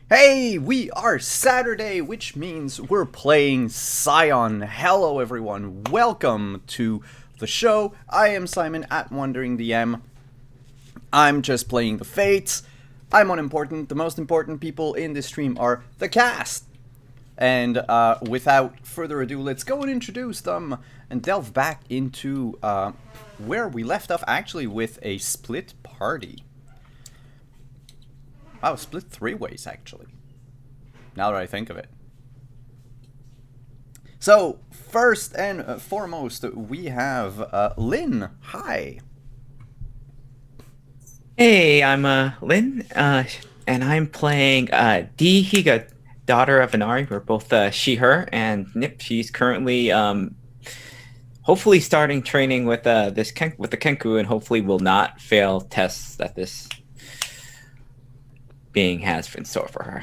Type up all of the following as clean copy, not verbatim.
Hey, we are Saturday, which means we're playing Scion. Hello, everyone. Welcome to the show. I am Simon at Wandering DM. I'm just playing the Fates. I'm unimportant. The most important people in this stream are the cast. And without further ado, let's go and introduce them and delve back into where we left off, actually, with a split party. Wow, split three ways, actually. Now that I think of it. So, first and foremost, we have Lynn. Hi. Hey, I'm Lynn, and I'm playing Dee Higa, daughter of Inari. We're both she/her, and Nip. She's currently hopefully starting training with with the Kenku, and hopefully will not fail tests that this being has in store for her.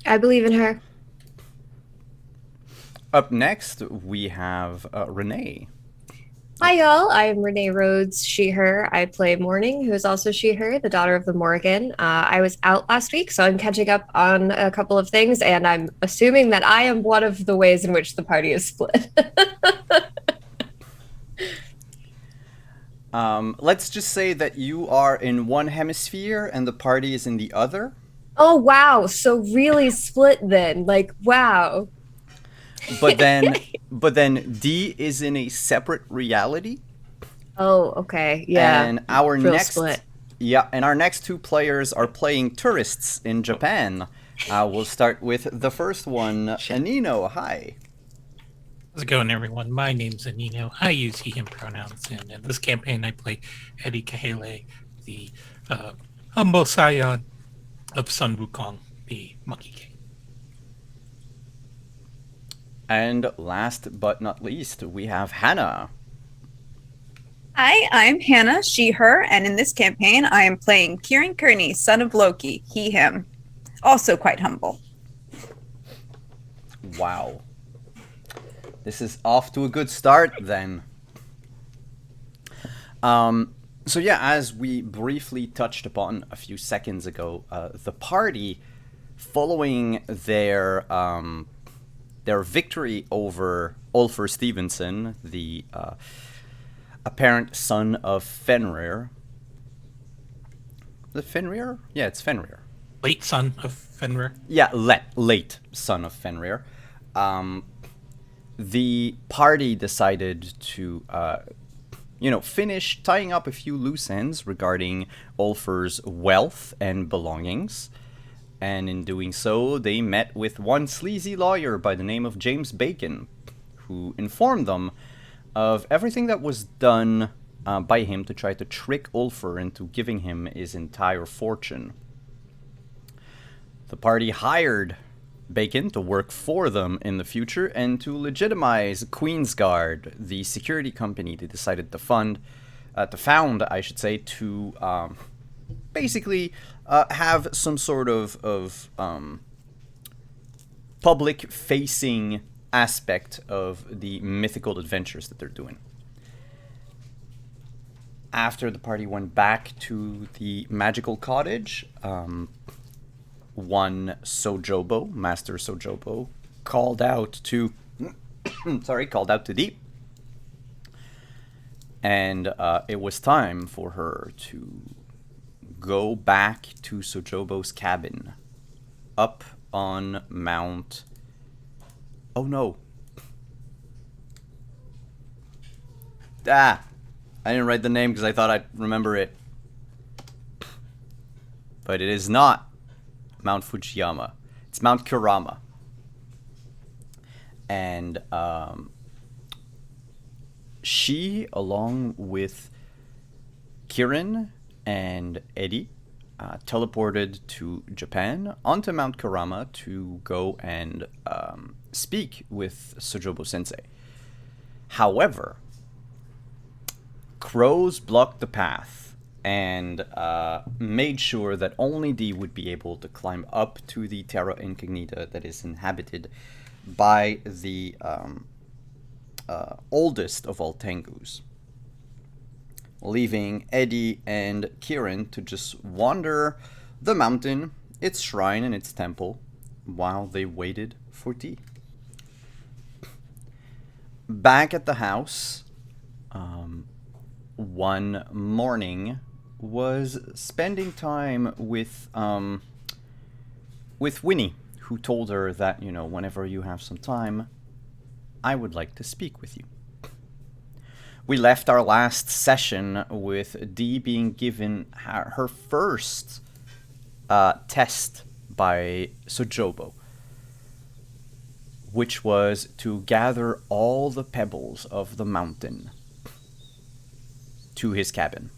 I believe in her. Up next, we have Renee. Hi, y'all. I'm Renee Rhodes, she, her. I play Morning, who is also she, her, the daughter of the Morrigan. I was out last week, so I'm catching up on a couple of things, and I'm assuming that I am one of the ways in which the party is split. Let's just say that you are in one hemisphere and the party is in the other. Oh, wow. So really split then. Like, wow. But then D is in a separate reality. Oh, okay. Yeah. And our Real next split. Yeah, and our next two players are playing tourists in Japan. We'll start with the first one, Anino. Hi. How's it going, everyone? My name's Anino. I use he, him pronouns, and in this campaign, I play Eddie Kahele, the humble scion of Sun Wukong, the Monkey King. And last but not least, we have Hannah. Hi, I'm Hannah, she, her, and in this campaign, I am playing Kieran Kearney, son of Loki, he, him. Also quite humble. Wow. This is off to a good start, then. So yeah, as we briefly touched upon a few seconds ago, the party, following their victory over Ulfr Stevenson, the apparent son of Fenrir. The Fenrir? Yeah, it's Fenrir. Late son of Fenrir. Yeah, late son of Fenrir. The party decided to, finish tying up a few loose ends regarding Ulfr's wealth and belongings. And in doing so, they met with one sleazy lawyer by the name of James Bacon, who informed them of everything that was done by him to try to trick Ulfr into giving him his entire fortune. The party hired Bacon to work for them in the future and to legitimize Queensguard, the security company they decided to found, I should say, to basically have some sort of public-facing aspect of the mythical adventures that they're doing. After the party went back to the magical cottage, one Sojobo, Master Sojobo, called out to Deep, and it was time for her to go back to Sojobo's cabin, up on Mount. Oh no! I didn't write the name because I thought I'd remember it, but it is not Mount Fujiyama. It's Mount Kurama. And she, along with Kieran and Eddie, teleported to Japan onto Mount Kurama to go and speak with Sojobo Sensei. However, crows blocked the path and made sure that only Dee would be able to climb up to the Terra Incognita that is inhabited by the oldest of all Tengus, leaving Eddie and Kieran to just wander the mountain its shrine and its temple while they waited for tea. Back at the house, one morning was spending time with Winnie, who told her that, whenever you have some time, I would like to speak with you. We left our last session with Dee being given her first test by Sojobo, which was to gather all the pebbles of the mountain to his cabin.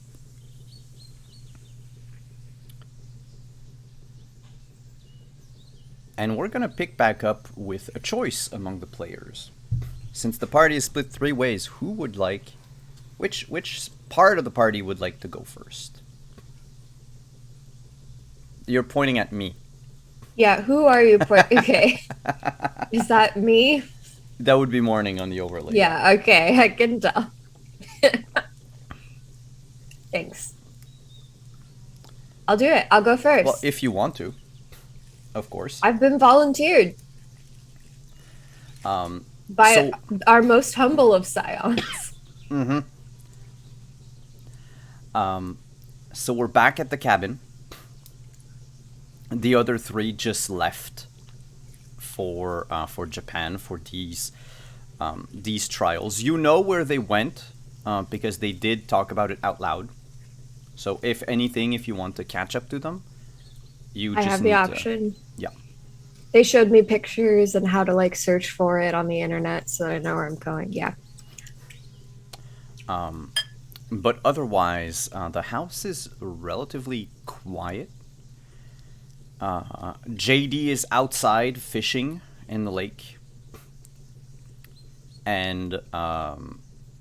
And we're gonna pick back up with a choice among the players. Since the party is split 3 ways, who would like... Which part of the party would like to go first? You're pointing at me. Yeah, who are you? Okay. Is that me? That would be morning on the overlay. Yeah, okay, I can tell. Thanks. I'll do it. I'll go first. Well, if you want to, of course. I've been volunteered by our most humble of Scions. Mm-hmm. So we're back at the cabin. The other 3 just left for Japan for these trials. You know where they went because they did talk about it out loud. So if anything, if you want to catch up to them, I have the option. Yeah. They showed me pictures and how to like search for it on the internet, so I know where I'm going. Yeah. But otherwise, the house is relatively quiet. JD is outside fishing in the lake. And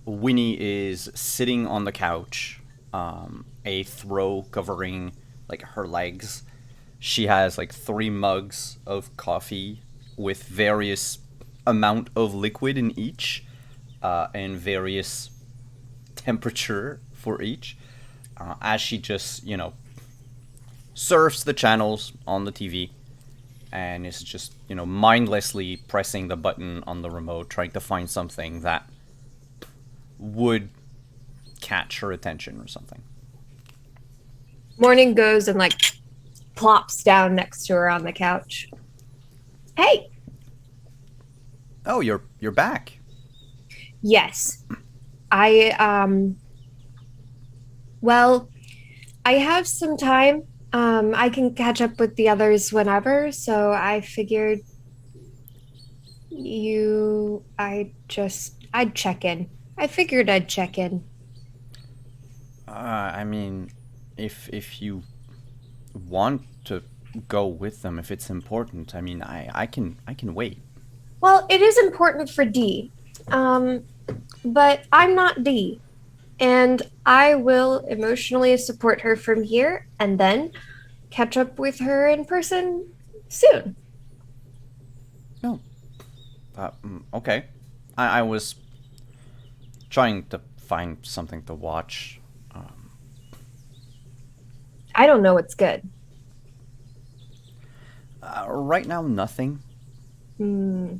Winnie is sitting on the couch, a throw covering like her legs. She has like 3 mugs of coffee with various amount of liquid in each, and various temperature for each, as she just, surfs the channels on the TV and is just, mindlessly pressing the button on the remote, trying to find something that would catch her attention or something. Morning goes and like plops down next to her on the couch. Hey. Oh, you're back. Yes. Well, I have some time. I can catch up with the others whenever, so I figured I'd check in. I figured I'd check in. I mean, if you want to go with them, if it's important, I mean, I can wait. Well, it is important for Dee. But I'm not Dee. And I will emotionally support her from here and then catch up with her in person soon. Oh. Okay. I was trying to find something to watch. I don't know what's good. Right now, nothing. Hmm.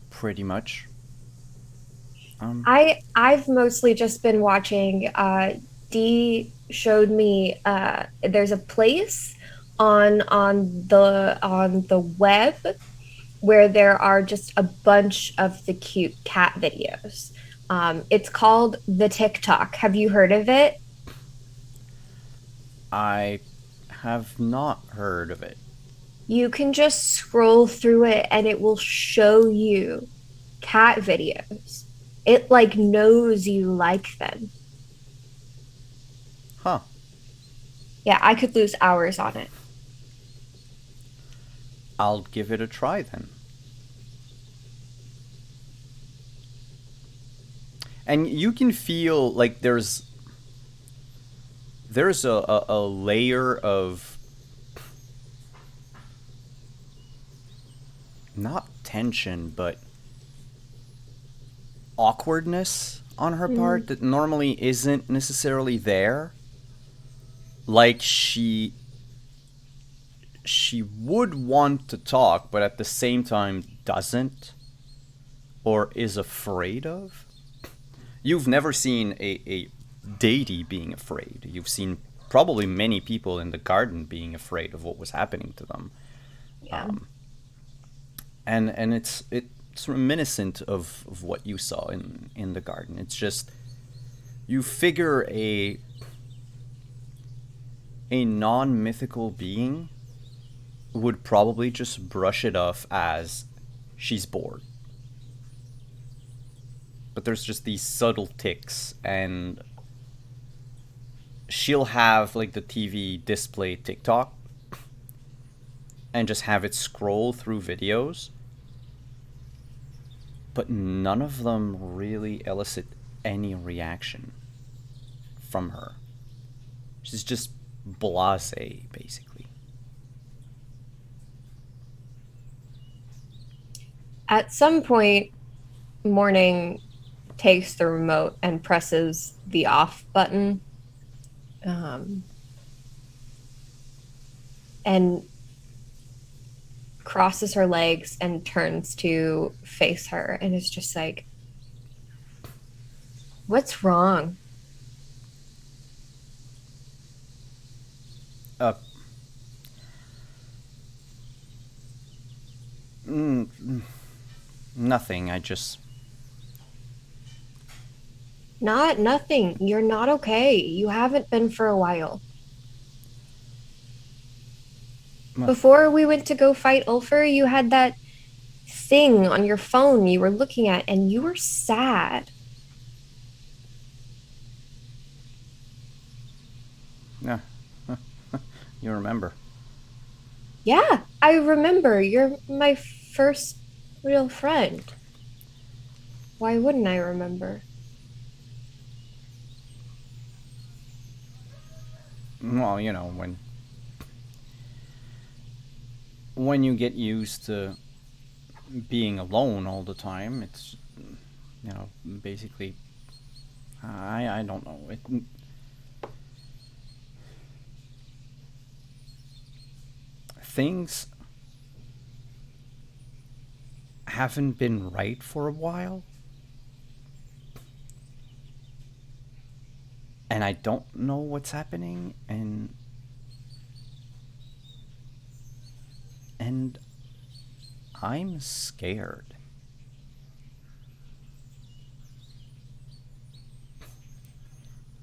Pretty much. I've mostly just been watching. Dee showed me there's a place on the web where there are just a bunch of the cute cat videos. It's called the TikTok. Have you heard of it? I have not heard of it. You can just scroll through it and it will show you cat videos. It like knows you like them. Huh. Yeah, I could lose hours on it. I'll give it a try then. And you can feel like there's a layer of not tension, but awkwardness on her part that normally isn't necessarily there. Like she she would want to talk, but at the same time doesn't, or is afraid of. You've never seen a deity being afraid. You've seen probably many people in the garden being afraid of what was happening to them. Yeah. And it's reminiscent of what you saw in the garden. It's just, you figure a non-mythical being would probably just brush it off as she's bored. But there's just these subtle ticks, and she'll have like the TV display TikTok and just have it scroll through videos, but none of them really elicit any reaction from her. She's just blasé, basically. At some point, Morning takes the remote and presses the off button. And crosses her legs and turns to face her and is just like, "What's wrong?" Nothing. I just... Nothing. You're not okay. You haven't been for a while. Well- Before we went to go fight Ulfer, you had that thing on your phone you were looking at, and you were sad. Yeah. You remember. Yeah, I remember. You're my first real friend. Why wouldn't I remember? Well, when you get used to being alone all the time, it's, basically, I don't know. Things haven't been right for a while. And I don't know what's happening, and I'm scared.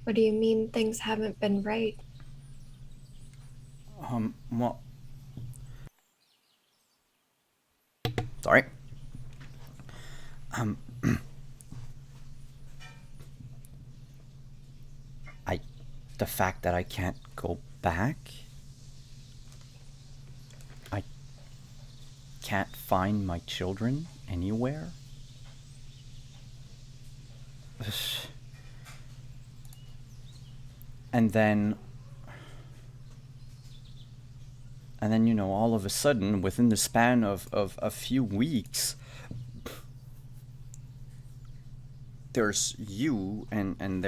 What do you mean things haven't been right? Well, sorry. The fact that I can't go back, I can't find my children anywhere. And then, all of a sudden, within the span of a few weeks, there's you, and then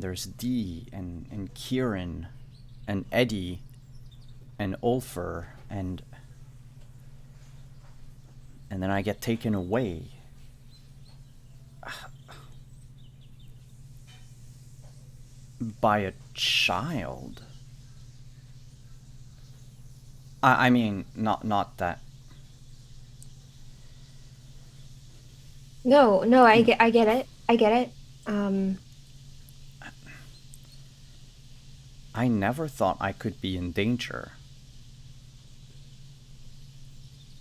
there's Dee, and Kieran, and Eddie, and Ulfer, and then I get taken away. By a child. I mean, not that. No, I get it. I get it. I never thought I could be in danger.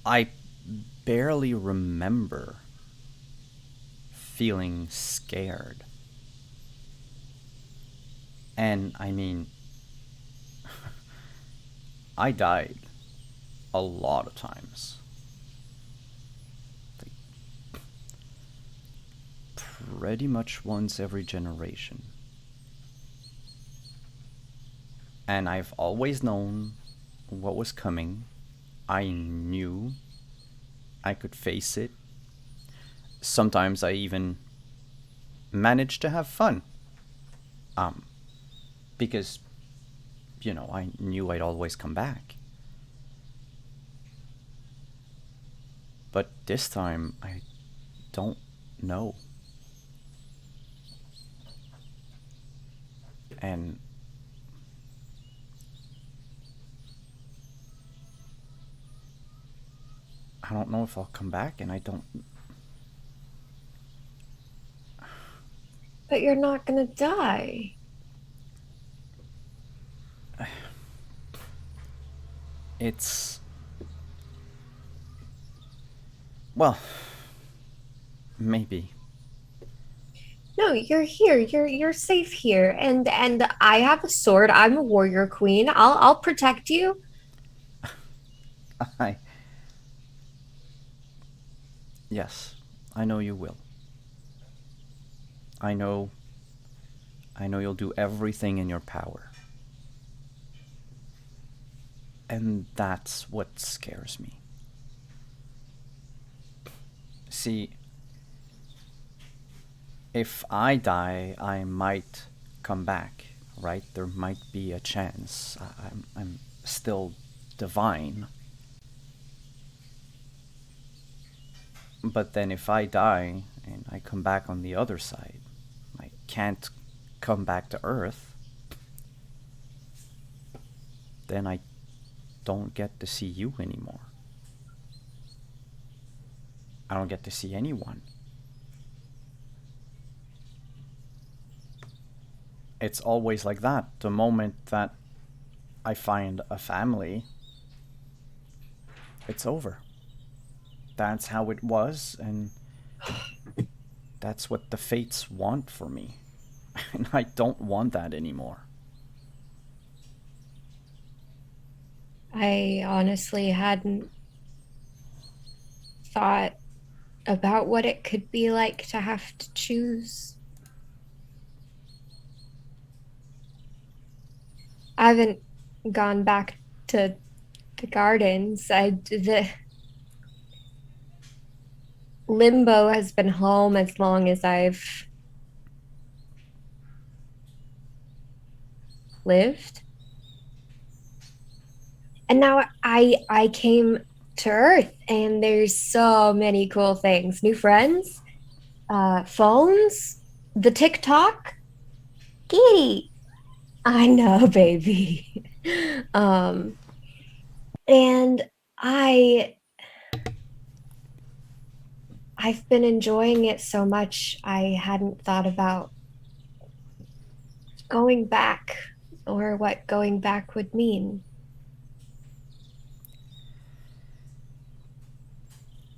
I barely remember feeling scared. And I mean, I died a lot of times. Pretty much once every generation. And I've always known what was coming. I knew I could face it. Sometimes I even managed to have fun. Because I knew I'd always come back. But this time, I don't know. And I don't know if I'll come back, and I don't. But you're not gonna die. It's. Well, maybe. No, you're here. You're safe here. And I have a sword. I'm a warrior queen. I'll protect you. I. Yes, I know you will. I know. I know you'll do everything in your power. And that's what scares me. See, if I die, I might come back, right? There might be a chance. I'm still divine. But then if I die and I come back on the other side, I can't come back to Earth. Then I don't get to see you anymore. I don't get to see anyone. It's always like that. The moment that I find a family, it's over. That's how it was, and that's what the fates want for me. And I don't want that anymore. I honestly hadn't thought about what it could be like to have to choose. I haven't gone back to the gardens. The limbo has been home as long as I've lived. And now I came to Earth, and there's so many cool things. New friends, phones, the TikTok. Kitty. I know, baby. And I've been enjoying it so much. I hadn't thought about going back or what going back would mean.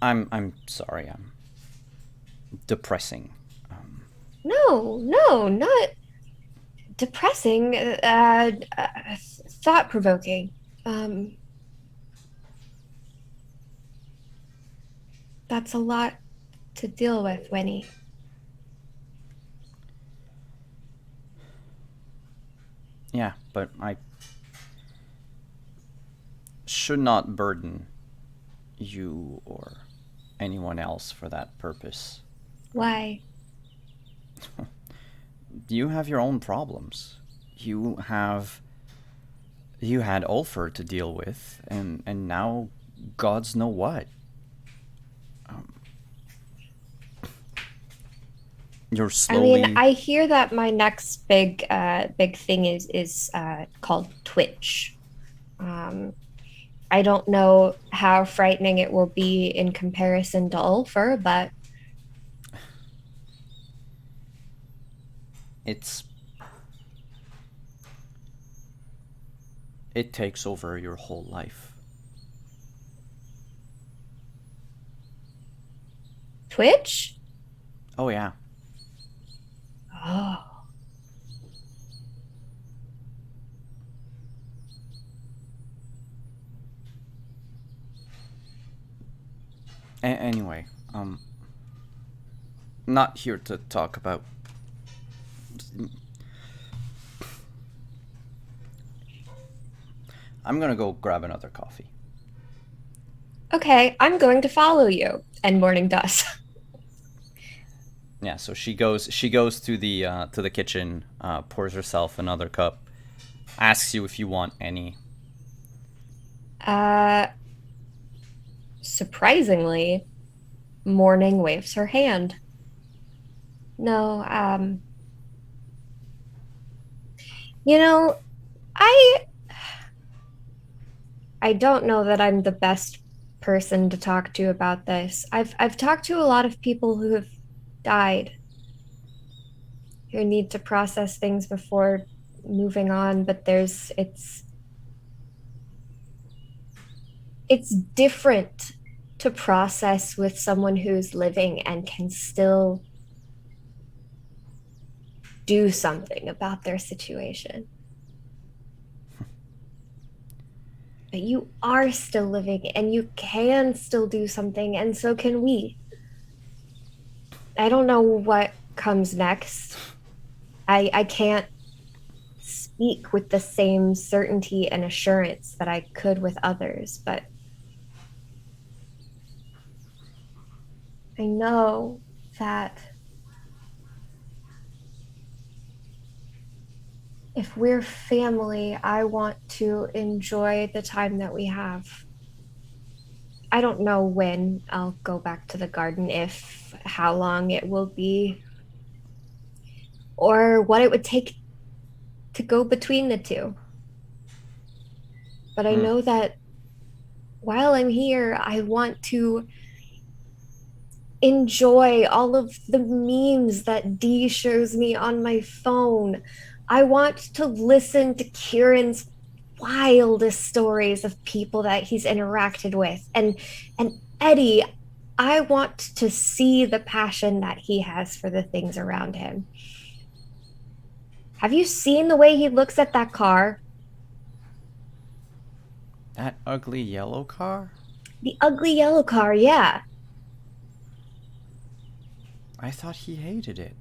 I'm sorry. I'm depressing. No, not depressing. Thought provoking. That's a lot to deal with, Winnie. Yeah, but I should not burden you or anyone else for that purpose. Why? You have your own problems. You had Ulfer to deal with, and now gods know what. You're slowly. I mean, I hear that my next big thing is called Twitch. I don't know how frightening it will be in comparison to Ulfer, but it takes over your whole life. Twitch? Oh yeah. Oh. Anyway, not here to talk about. I'm gonna go grab another coffee. Okay, I'm going to follow you. And morning does. Yeah, so she goes to the kitchen, pours herself another cup, asks you if you want any. Surprisingly, Morning waves her hand. No, you know, I I don't know that I'm the best person to talk to about this. I've talked to a lot of people who have died, who need to process things before moving on, but it's different to process with someone who's living and can still do something about their situation. But you are still living and you can still do something, and so can we. I don't know what comes next. I can't speak with the same certainty and assurance that I could with others, but I know that if we're family, I want to enjoy the time that we have. I don't know when I'll go back to the garden, if how long it will be, or what it would take to go between the two. But I know that while I'm here, I want to enjoy all of the memes that Dee shows me on my phone. I want to listen to Kieran's wildest stories of people that he's interacted with. And Eddie, I want to see the passion that he has for the things around him. Have you seen the way he looks at that car? That ugly yellow car? The ugly yellow car, yeah. I thought he hated it.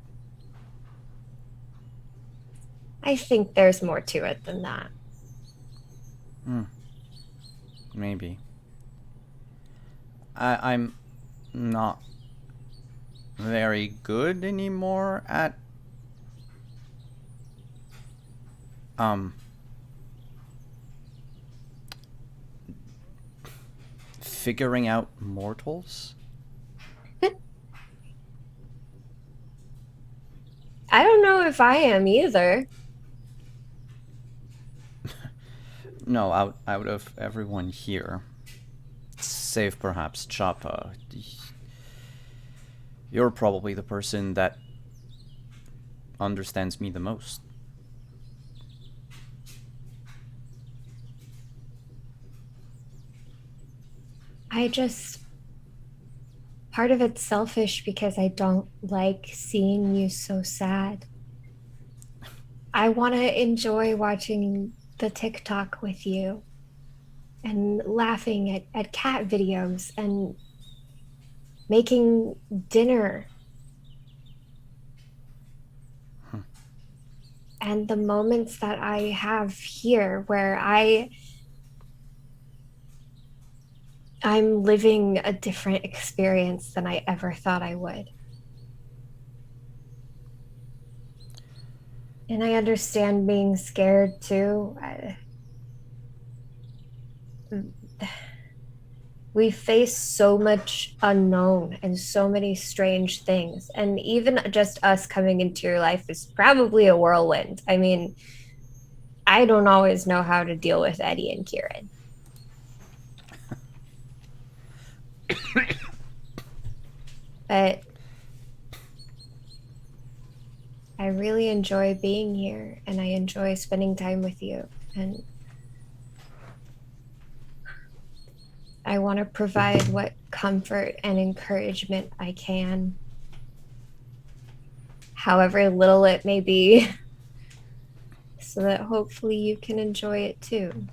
I think there's more to it than that. Maybe. I'm not very good anymore at figuring out mortals. I don't know if I am either. No, out of everyone here, save perhaps Choppa, you're probably the person that understands me the most. Part of it's selfish because I don't like seeing you so sad. I want to enjoy watching the TikTok with you and laughing at cat videos and making dinner. And the moments that I have here where I'm living a different experience than I ever thought I would. And I understand being scared too. We face so much unknown and so many strange things. And even just us coming into your life is probably a whirlwind. I mean, I don't always know how to deal with Eddie and Kieran. But I really enjoy being here and I enjoy spending time with you. And I want to provide what comfort and encouragement I can, however little it may be, so that hopefully you can enjoy it too.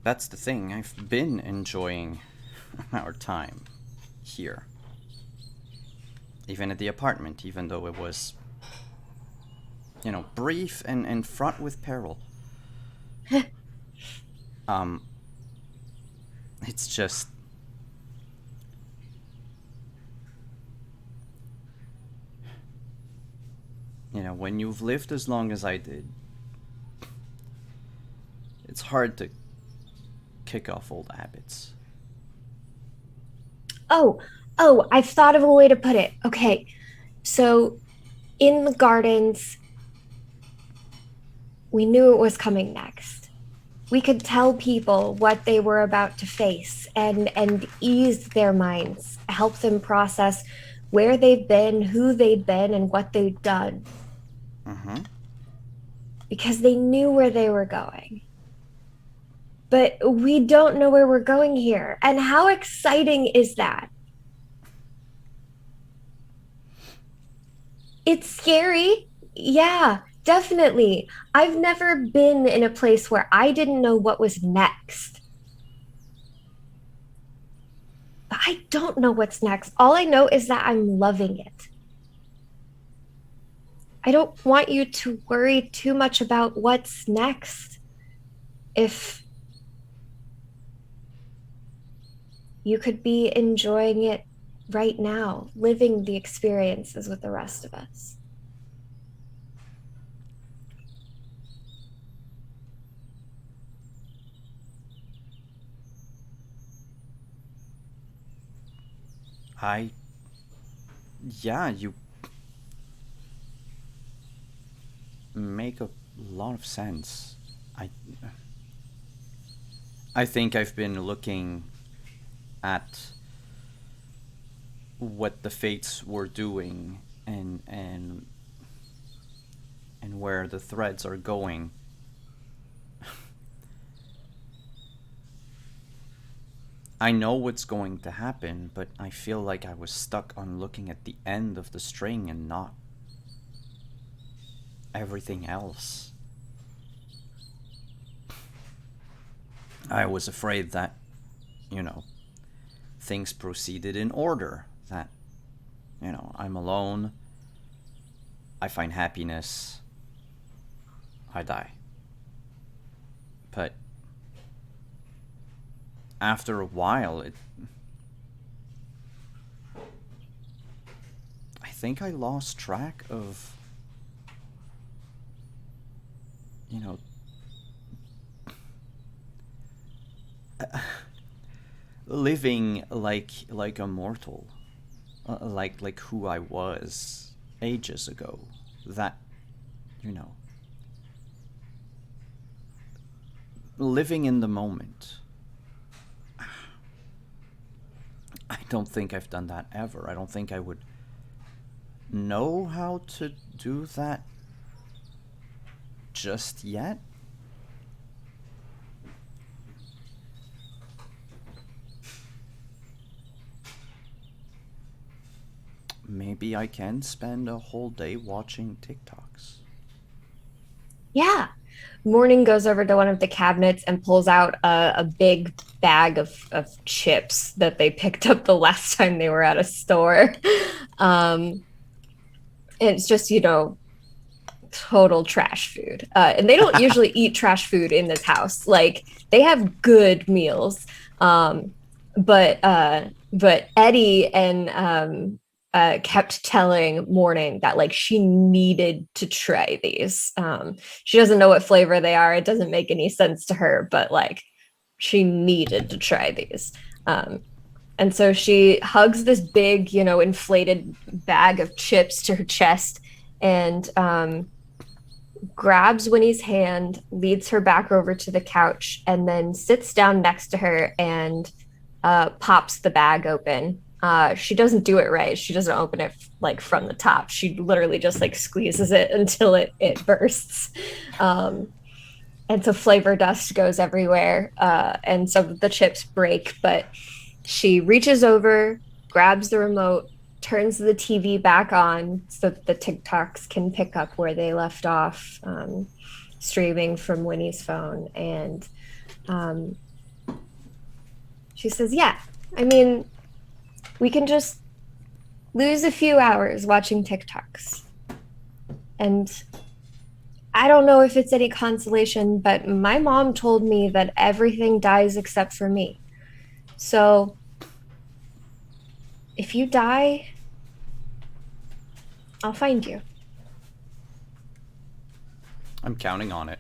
That's the thing, I've been enjoying our time here. Even at the apartment, even though it was, brief and fraught with peril. It's just... You know, when you've lived as long as I did, it's hard to kick off old habits. Oh, I've thought of a way to put it. Okay, so in the gardens, we knew it was coming next. We could tell people what they were about to face and ease their minds, help them process where they've been, who they've been, and what they've done. Mm-hmm. Because they knew where they were going. But we don't know where we're going here. And how exciting is that? It's scary. Yeah, definitely. I've never been in a place where I didn't know what was next. But I don't know what's next. All I know is that I'm loving it. I don't want you to worry too much about what's next. If you could be enjoying it right now, living the experiences with the rest of us. Yeah, you make a lot of sense. I I think I've been looking at what the fates were doing and where the threads are going. I know what's going to happen, but I feel like I was stuck on looking at the end of the string and not everything else. I was afraid that, you know, things proceeded in order. That, you know, I'm alone, I find happiness, I die. But after a while, I think I lost track of, you know, living like a mortal, like who I was ages ago. That, you know, living in the moment. I don't think I've done that ever. I don't think I would know how to do that just yet. Maybe I can spend a whole day watching TikToks. Yeah. Morning goes over to one of the cabinets and pulls out a big bag of chips that they picked up the last time they were at a store. And it's just, you know, total trash food. And they don't usually eat trash food in this house. Like, they have good meals. But Eddie and kept telling Morning that like she needed to try these. She doesn't know what flavor they are. It doesn't make any sense to her, but like she needed to try these. And so she hugs this big, you know, inflated bag of chips to her chest and grabs Winnie's hand, leads her back over to the couch, and then sits down next to her and pops the bag open. She doesn't do it right. She doesn't open it like from the top. She literally just like squeezes it until it bursts. And so flavor dust goes everywhere. And so the chips break, but she reaches over, grabs the remote, turns the TV back on so that the TikToks can pick up where they left off, streaming from Winnie's phone. And she says, yeah, I mean, we can just lose a few hours watching TikToks. And I don't know if it's any consolation, but my mom told me that everything dies except for me. So if you die, I'll find you. I'm counting on it.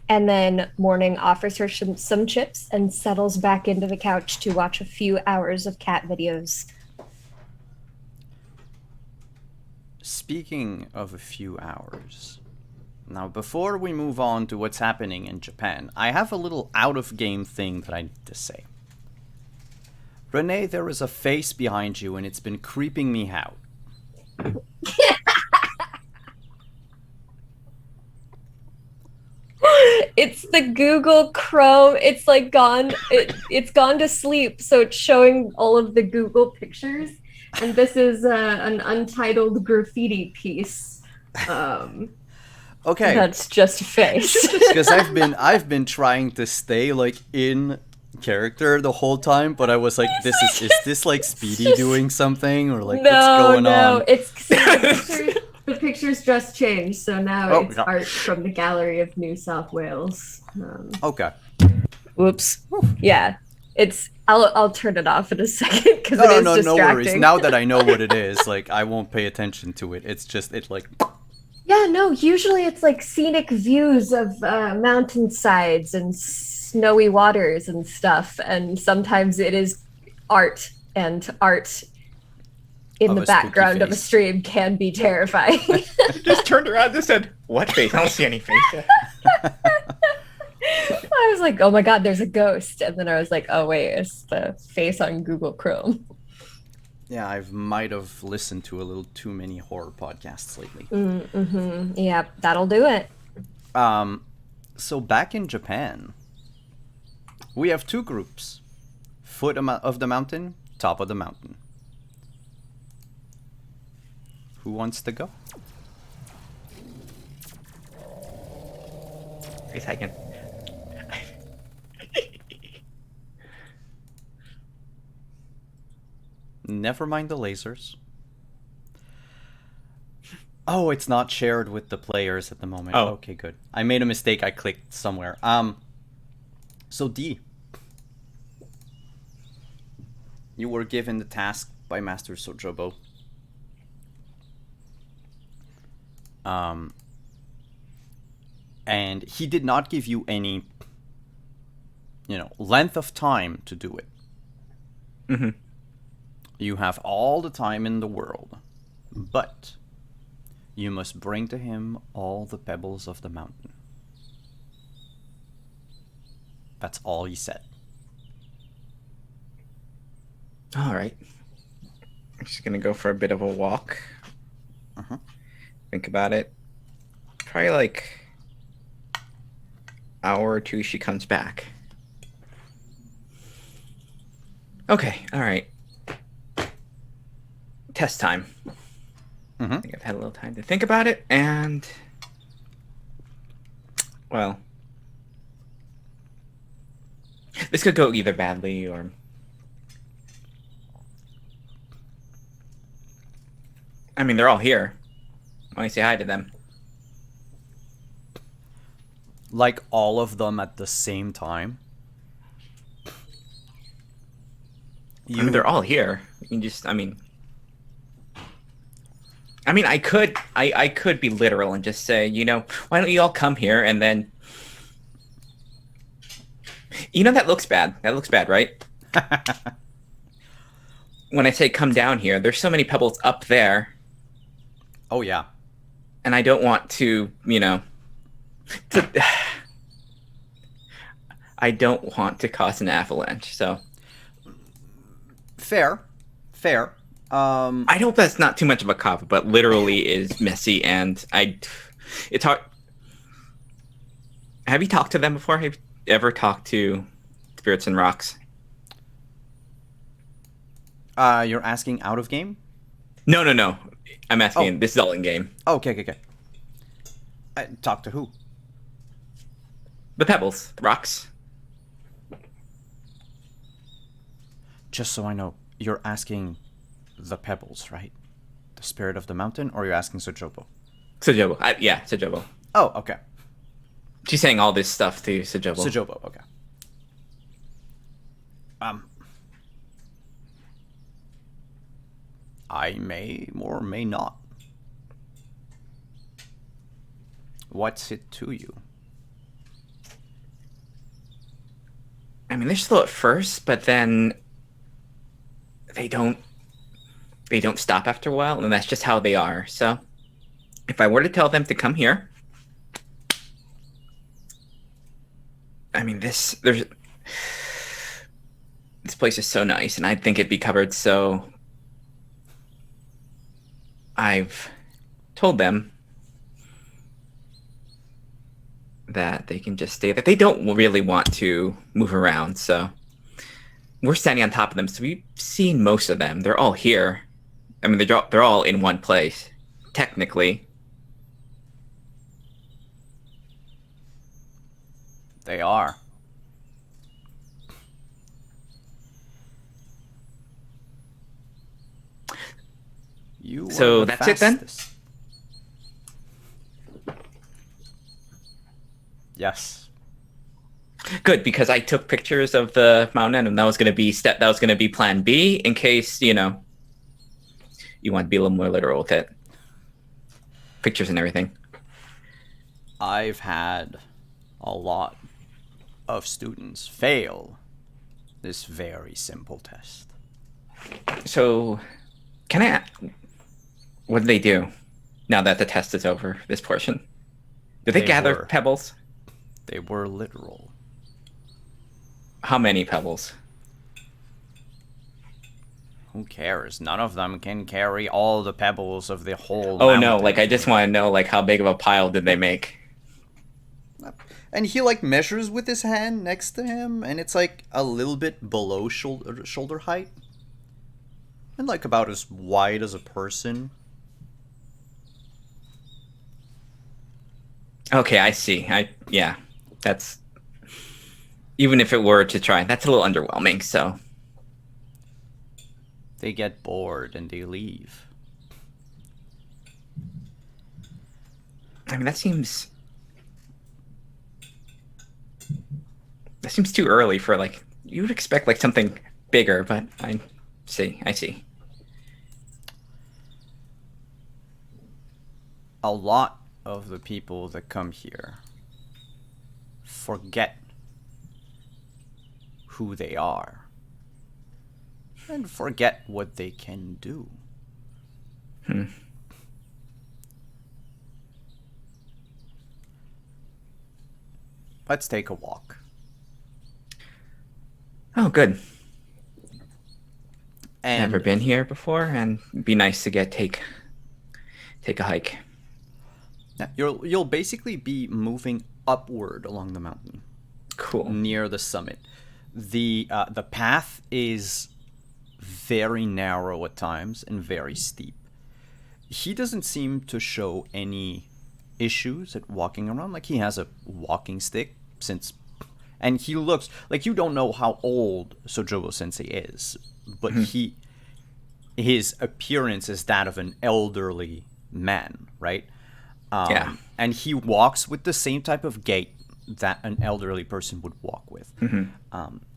And then Morning offers her some chips and settles back into the couch to watch a few hours of cat videos. Speaking of a few hours, now before we move on to what's happening in Japan, I have a little out-of-game thing that I need to say. Renee, there is a face behind you and it's been creeping me out. It's the Google Chrome. It's like gone. It's gone to sleep, so it's showing all of the Google pictures. And this is an untitled graffiti piece. Okay. That's just a face. Because I've been trying to stay like in character the whole time, but I was like, is this like Speedy doing something or like what's going on? It's the pictures just changed, so now it's art from the Gallery of New South Wales. Okay. Whoops. Yeah, it's. I'll turn it off in a second because it is distracting. No worries. Now that I know what it is, like I won't pay attention to it. It's just like. Yeah, no. Usually it's like scenic views of mountainsides and snowy waters and stuff, and sometimes it is art, and art in the background of a stream can be terrifying. Just turned around and said, "What face? I don't see any face." I was like, "Oh my god, there's a ghost," and then I was like, "Oh wait, it's the face on Google Chrome." Yeah, I might have listened to a little too many horror podcasts lately. Mm-hmm. Yeah, that'll do it. So back in Japan, we have two groups: foot of the mountain, top of the mountain. Who wants to go? Wait a second. Never mind the lasers. Oh, it's not shared with the players at the moment. Oh. Okay, good. I made a mistake. I clicked somewhere. So D, you were given the task by Master Sojobo. And he did not give you any, length of time to do it. Mm-hmm. You have all the time in the world, but you must bring to him all the pebbles of the mountain. That's all he said. All right. I'm just gonna go for a bit of a walk. Uh-huh. Think about it. Probably like hour or two she comes back. Okay, all right. Test time. Mm-hmm. I think I've had a little time to think about it, and well, this could go either badly or I mean, they're all here. Why don't you say hi to them? Like all of them at the same time? I mean, they're all here. You can just, I mean, I could be literal and just say, why don't you all come here and then, that looks bad. That looks bad, right? When I say come down here, there's so many pebbles up there. Oh, yeah. And I don't want to, I don't want to cause an avalanche, so. Fair. I hope that's not too much of a cop, but literally is messy, and it's hard. Have you talked to them before? Have you ever talked to Spirits and Rocks? You're asking out of game? No. I'm asking, this is all in game. Okay. Talk to who? The pebbles, the rocks. Just so I know, you're asking the pebbles, right? The spirit of the mountain, or you're asking Sojobo? Sojobo. Yeah, Sojobo. Oh, okay. She's saying all this stuff to Sojobo. Sojobo, okay. I may or may not. What's it to you? I mean, they're slow at first, but then they don't stop after a while, and that's just how they are. So if I were to tell them to come here, I mean, this place is so nice, and I think it'd be covered. So I've told them that they can just stay there. They don't really want to move around, so we're standing on top of them. So we've seen most of them. They're all here. I mean, they're all in one place, technically. They are. You So are the that's it then? fastest. Yes. Good, because I took pictures of the mountain, and that was going to be plan B in case, you want to be a little more literal with it. Pictures and everything. I've had a lot of students fail this very simple test. So, what do they do now that the test is over, this portion? Do they gather pebbles? They were literal. How many pebbles? Who cares? None of them can carry all the pebbles of the whole Oh mountain. no, like I just want to know how big of a pile did they make? And he measures with his hand next to him, and it's a little bit below shoulder height. And about as wide as a person. Okay, I see. Yeah, that's, even if it were to try, that's a little underwhelming, so. They get bored and they leave. I mean, that seems too early for you would expect something bigger, but I see. A lot of the people that come here forget who they are and forget what they can do. Let's take a walk. Oh, good. And Never been here before, and it'd be nice to take a hike. you'll basically be moving upward along the mountain. Cool. Near the summit. The path is very narrow at times and very steep. He doesn't seem to show any issues at walking around. He has a walking stick and he looks you don't know how old Sojobo Sensei is, but his appearance is that of an elderly man, right? Yeah. And he walks with the same type of gait that an elderly person would walk with.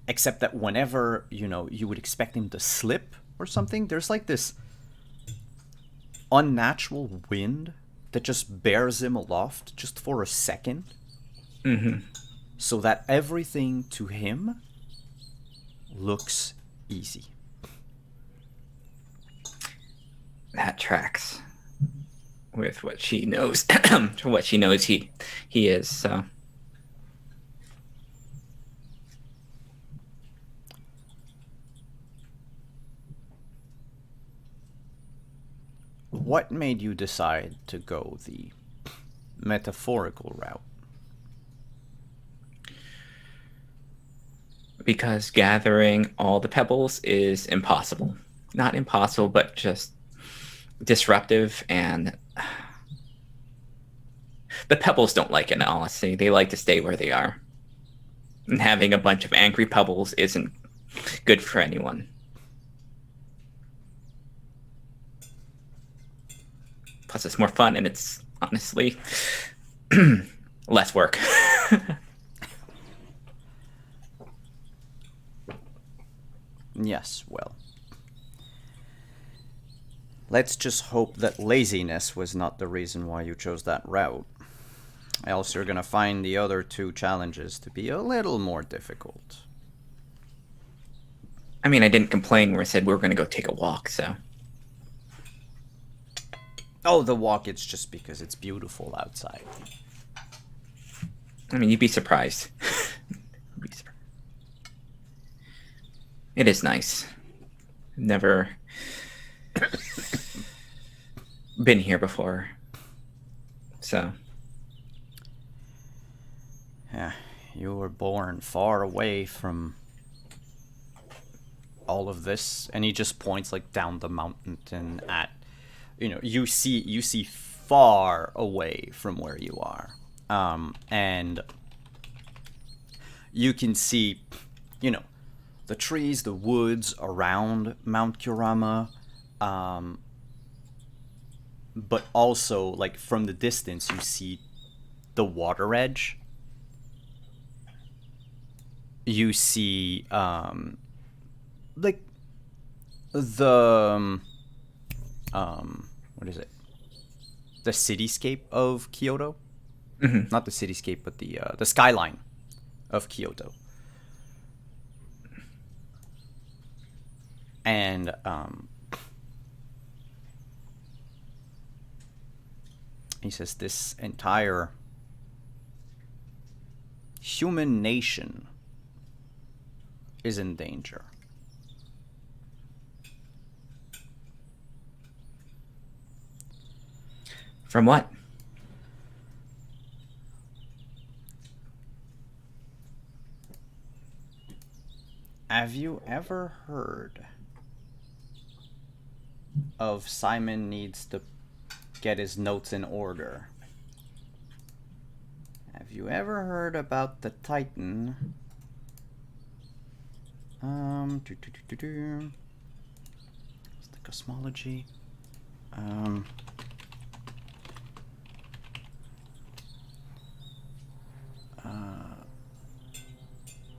Except that whenever, you would expect him to slip or something, there's this unnatural wind that just bears him aloft just for a second. So that everything to him looks easy. That tracks with what she knows. What she knows he is, so. What made you decide to go the metaphorical route? Because gathering all the pebbles is impossible. Not impossible, but just disruptive, and the pebbles don't like it, honestly. They like to stay where they are. And having a bunch of angry pebbles isn't good for anyone. Plus, it's more fun, and it's honestly less work. Yes, well. Let's just hope that laziness was not the reason why you chose that route. Else you're gonna find the other two challenges to be a little more difficult. I mean, I didn't complain when I said we were going to go take a walk, so. Oh, the walk, it's just because it's beautiful outside. I mean, you'd be surprised. It is nice. Never been here before. So. Yeah, you were born far away from all of this, and he just points like down the mountain at, you see far away from where you are, and you can see, the trees, the woods around Mount Kurama, but also like from the distance you see the water edge. You see like the what is it? The cityscape of Kyoto. Mm-hmm. Not the cityscape, but the skyline of Kyoto. And he says this entire human nation is in danger. From what? Have you ever heard of Simon needs to get his notes in order? Have you ever heard about the Titan? It's the cosmology.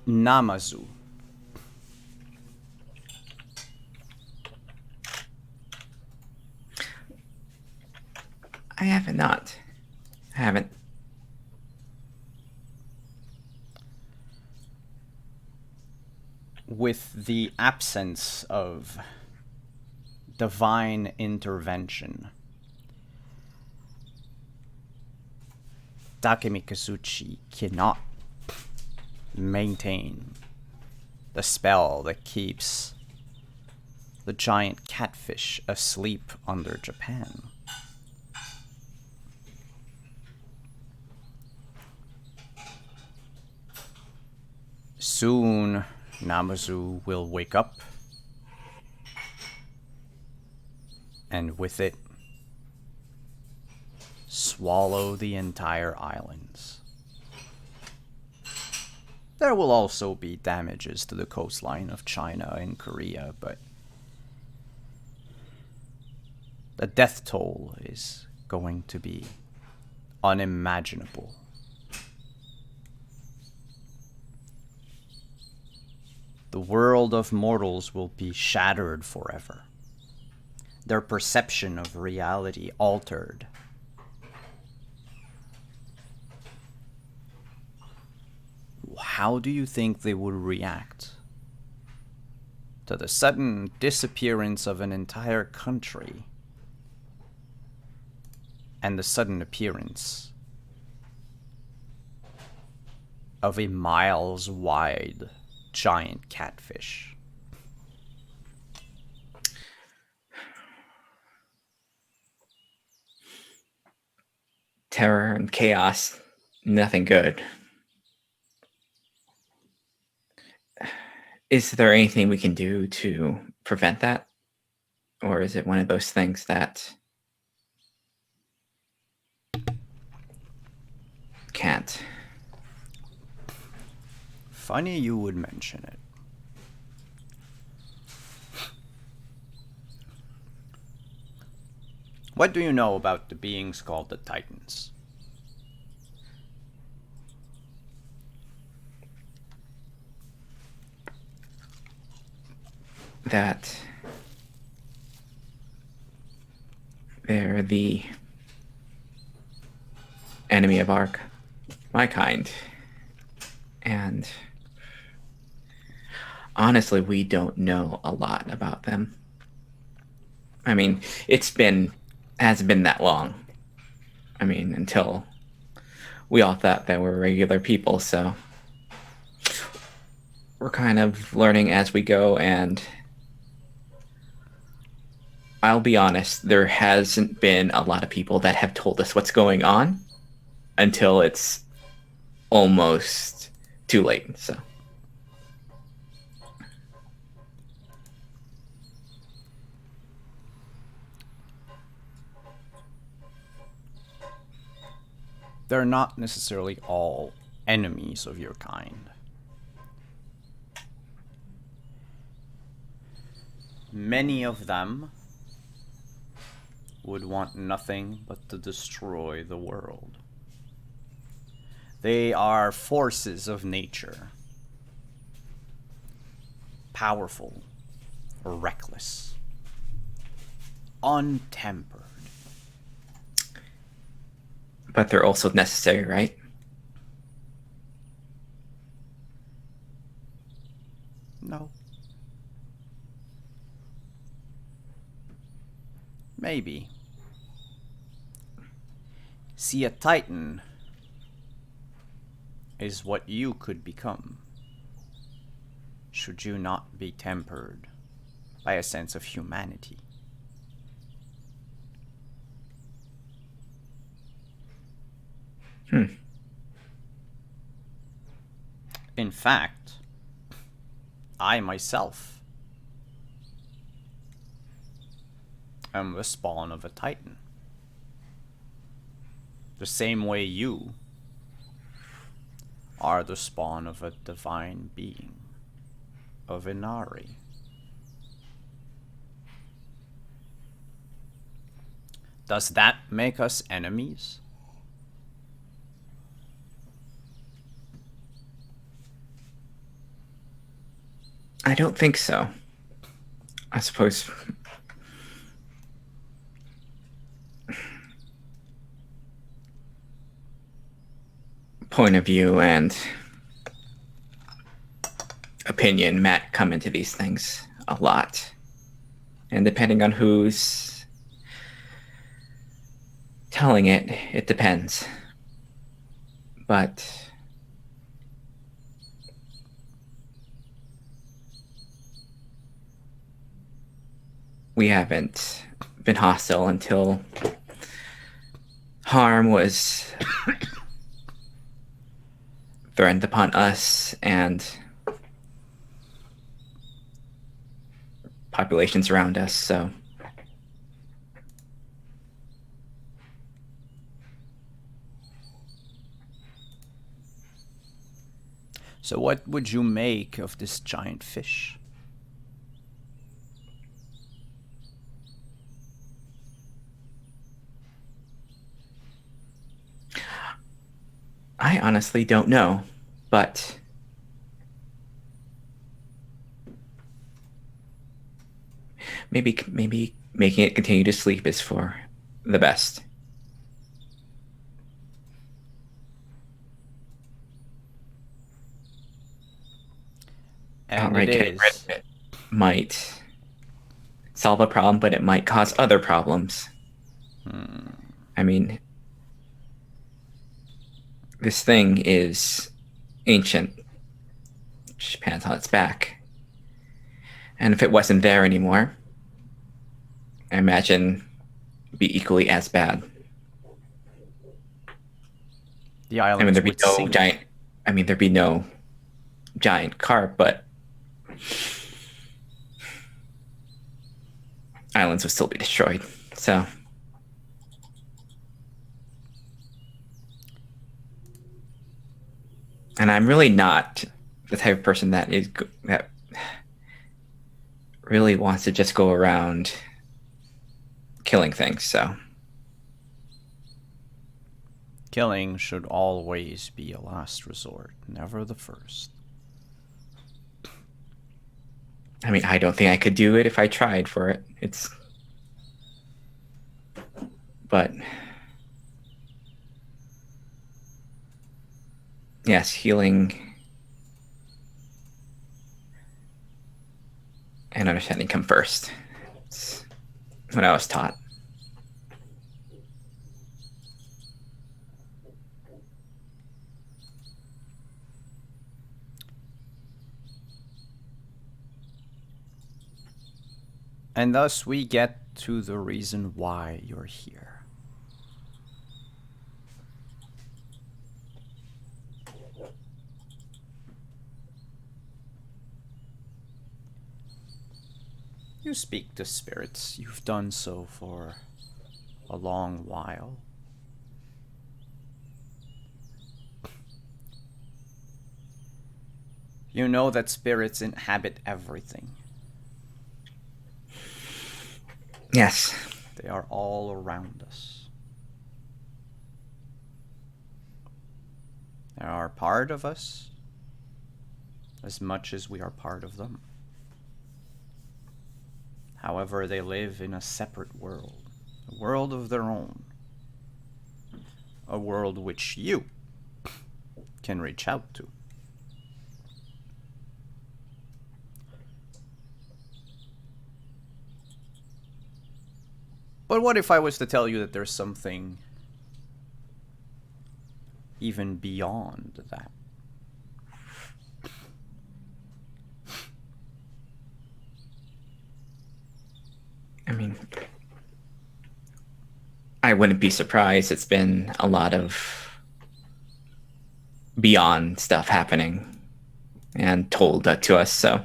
Namazu. I haven't not. I haven't. With the absence of divine intervention, Takemi Kazuchi cannot maintain the spell that keeps the giant catfish asleep under Japan. Soon, Namazu will wake up, and with it, swallow the entire islands. There will also be damages to the coastline of China and Korea, but the death toll is going to be unimaginable. The world of mortals will be shattered forever. Their perception of reality altered. How do you think they would react to the sudden disappearance of an entire country and the sudden appearance of a miles-wide giant catfish? Terror and chaos. Nothing good. Is there anything we can do to prevent that? Or is it one of those things that can't? Funny you would mention it. What do you know about the beings called the Titans? That they're the enemy of my kind. And honestly, we don't know a lot about them. I mean, hasn't been that long. I mean, until we all thought that we're regular people, so we're kind of learning as we go, and I'll be honest, there hasn't been a lot of people that have told us what's going on until it's almost too late, so. They're not necessarily all enemies of your kind. Many of them would want nothing but to destroy the world. They are forces of nature. Powerful, reckless, untempered. But they're also necessary, right? No. Maybe. See, a Titan is what you could become, should you not be tempered by a sense of humanity. In fact, I myself am the spawn of a Titan. The same way you are the spawn of a divine being, of Inari. Does that make us enemies? I don't think so. I suppose point of view and opinion come into these things a lot. And depending on who's telling it, it depends. But we haven't been hostile until harm was threatened upon us and populations around us, so. So what would you make of this giant fish? I honestly don't know, but maybe making it continue to sleep is for the best. And Outright it getting rid is. of it might solve a problem, but it might cause other problems. I mean, this thing is ancient, which depends on its back. And if it wasn't there anymore, I imagine it'd be equally as bad. The island I mean, there'd be would no sink. there'd be no giant carp, but islands would still be destroyed. So, and I'm really not the type of person that really wants to just go around killing things. So, Killing should always be a last resort, never the first. I mean, I don't think I could do it if I tried for it. But Yes, healing and understanding come first. It's what I was taught. And thus we get to the reason why you're here. You speak to spirits. You've done so for a long while. You know that spirits inhabit everything. Yes. They are all around us. They are part of us as much as we are part of them. However, they live in a separate world, a world of their own, a world which you can reach out to. But what if I was to tell you that there's something even beyond that? I mean, I wouldn't be surprised. It's been a lot of beyond stuff happening and told to us, so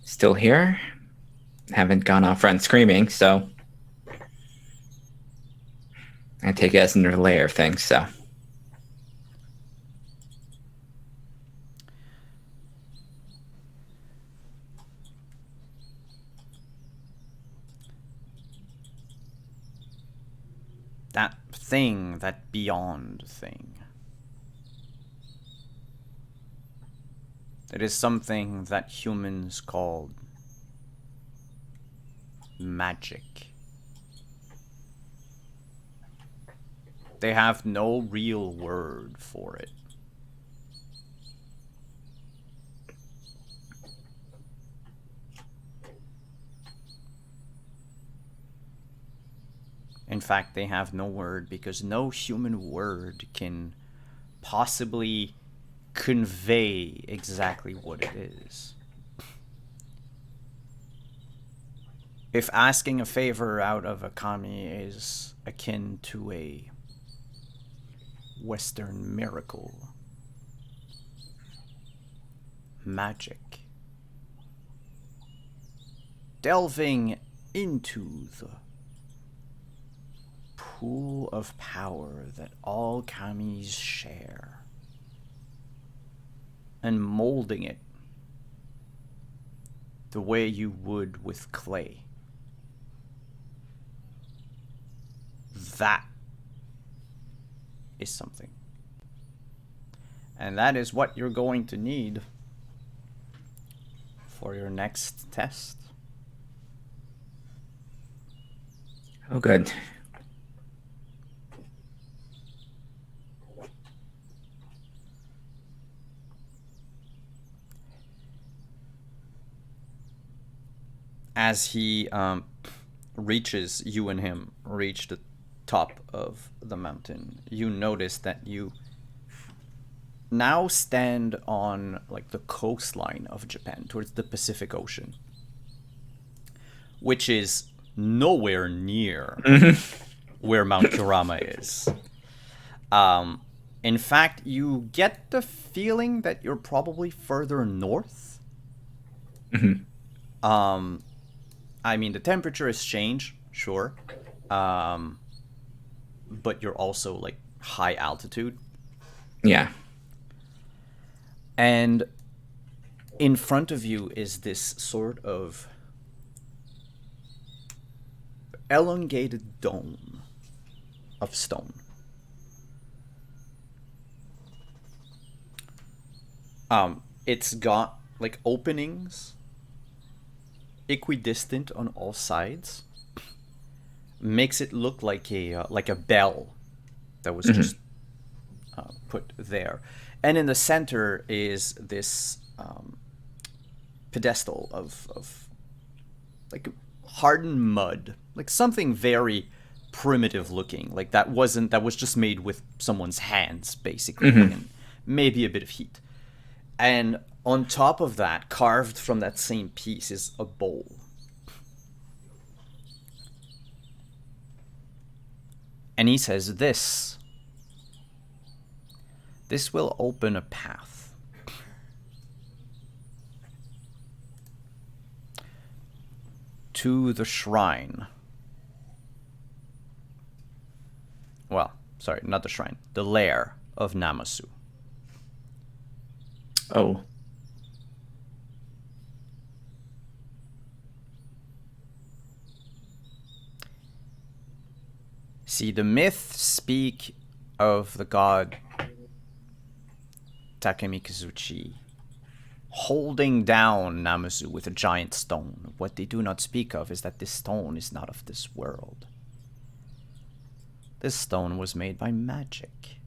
still here. Haven't gone off run screaming, so I take it as another layer of things, so. That thing, that beyond thing. It is something that humans call magic. They have no real word for it. In fact, they have no word because no human word can possibly convey exactly what it is. If asking a favor out of a kami is akin to a Western miracle, magic, delving into the pool of power that all kamis share and molding it the way you would with clay. That is something. And that is what you're going to need for your next test. Oh, good. As he reaches, you and him reach the top of the mountain, you notice that you now stand on like the coastline of Japan towards the Pacific Ocean, which is nowhere near where Mount Kurama is. In fact, you get the feeling that you're probably further north. I mean, the temperature has changed, sure. But you're also like high altitude. Yeah. And in front of you is this sort of elongated dome of stone. It's got like openings equidistant on all sides. Makes it look like a bell that was just put there. And in the center is this pedestal of like hardened mud, like something very primitive looking, like that was just made with someone's hands, basically, and maybe a bit of heat. And on top of that, carved from that same piece, is a bowl. And he says, this will open a path to the shrine. Well, sorry, not the shrine. The lair of Namasu. Oh. See, the myths speak of the god Takemikazuchi holding down Namazu with a giant stone. What they do not speak of is that this stone is not of this world. This stone was made by magic.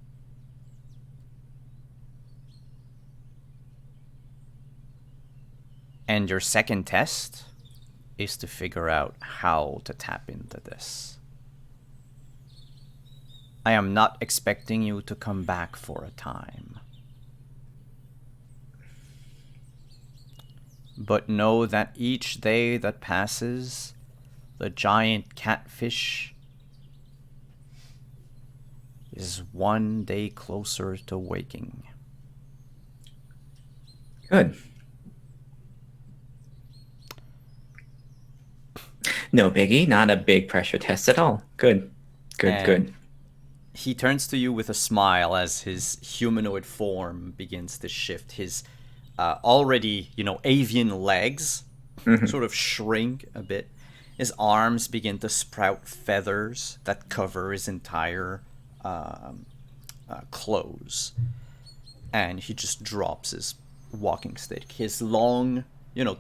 And your second test is to figure out how to tap into this. I am not expecting you to come back for a time. But know that each day that passes, the giant catfish is one day closer to waking. Good. No biggie, not a big pressure test at all. Good. Good. He turns to you with a smile as his humanoid form begins to shift. His already, avian legs sort of shrink a bit. His arms begin to sprout feathers that cover his entire clothes. And he just drops his walking stick. His long,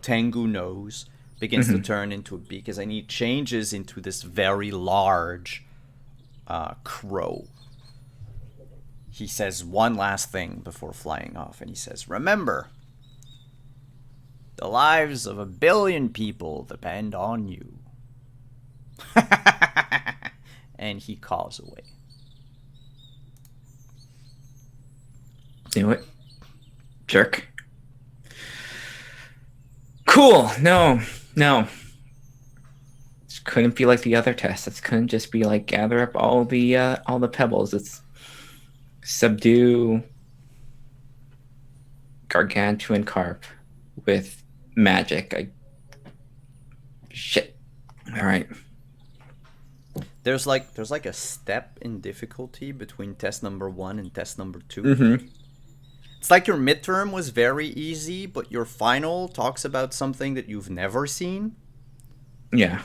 Tengu nose begins to turn into a beak, and he changes into this very large crow. He says one last thing before flying off, and he says, "Remember, the lives of 1 billion people depend on you." And he calls away. Do it. Jerk. Cool. No. This couldn't be like the other tests. This couldn't just be like gather up all the pebbles. It's subdue gargantuan carp with magic. Shit. All right. There's like a step in difficulty between test number 1 and test number 2. It's like your midterm was very easy, but your final talks about something that you've never seen. Yeah.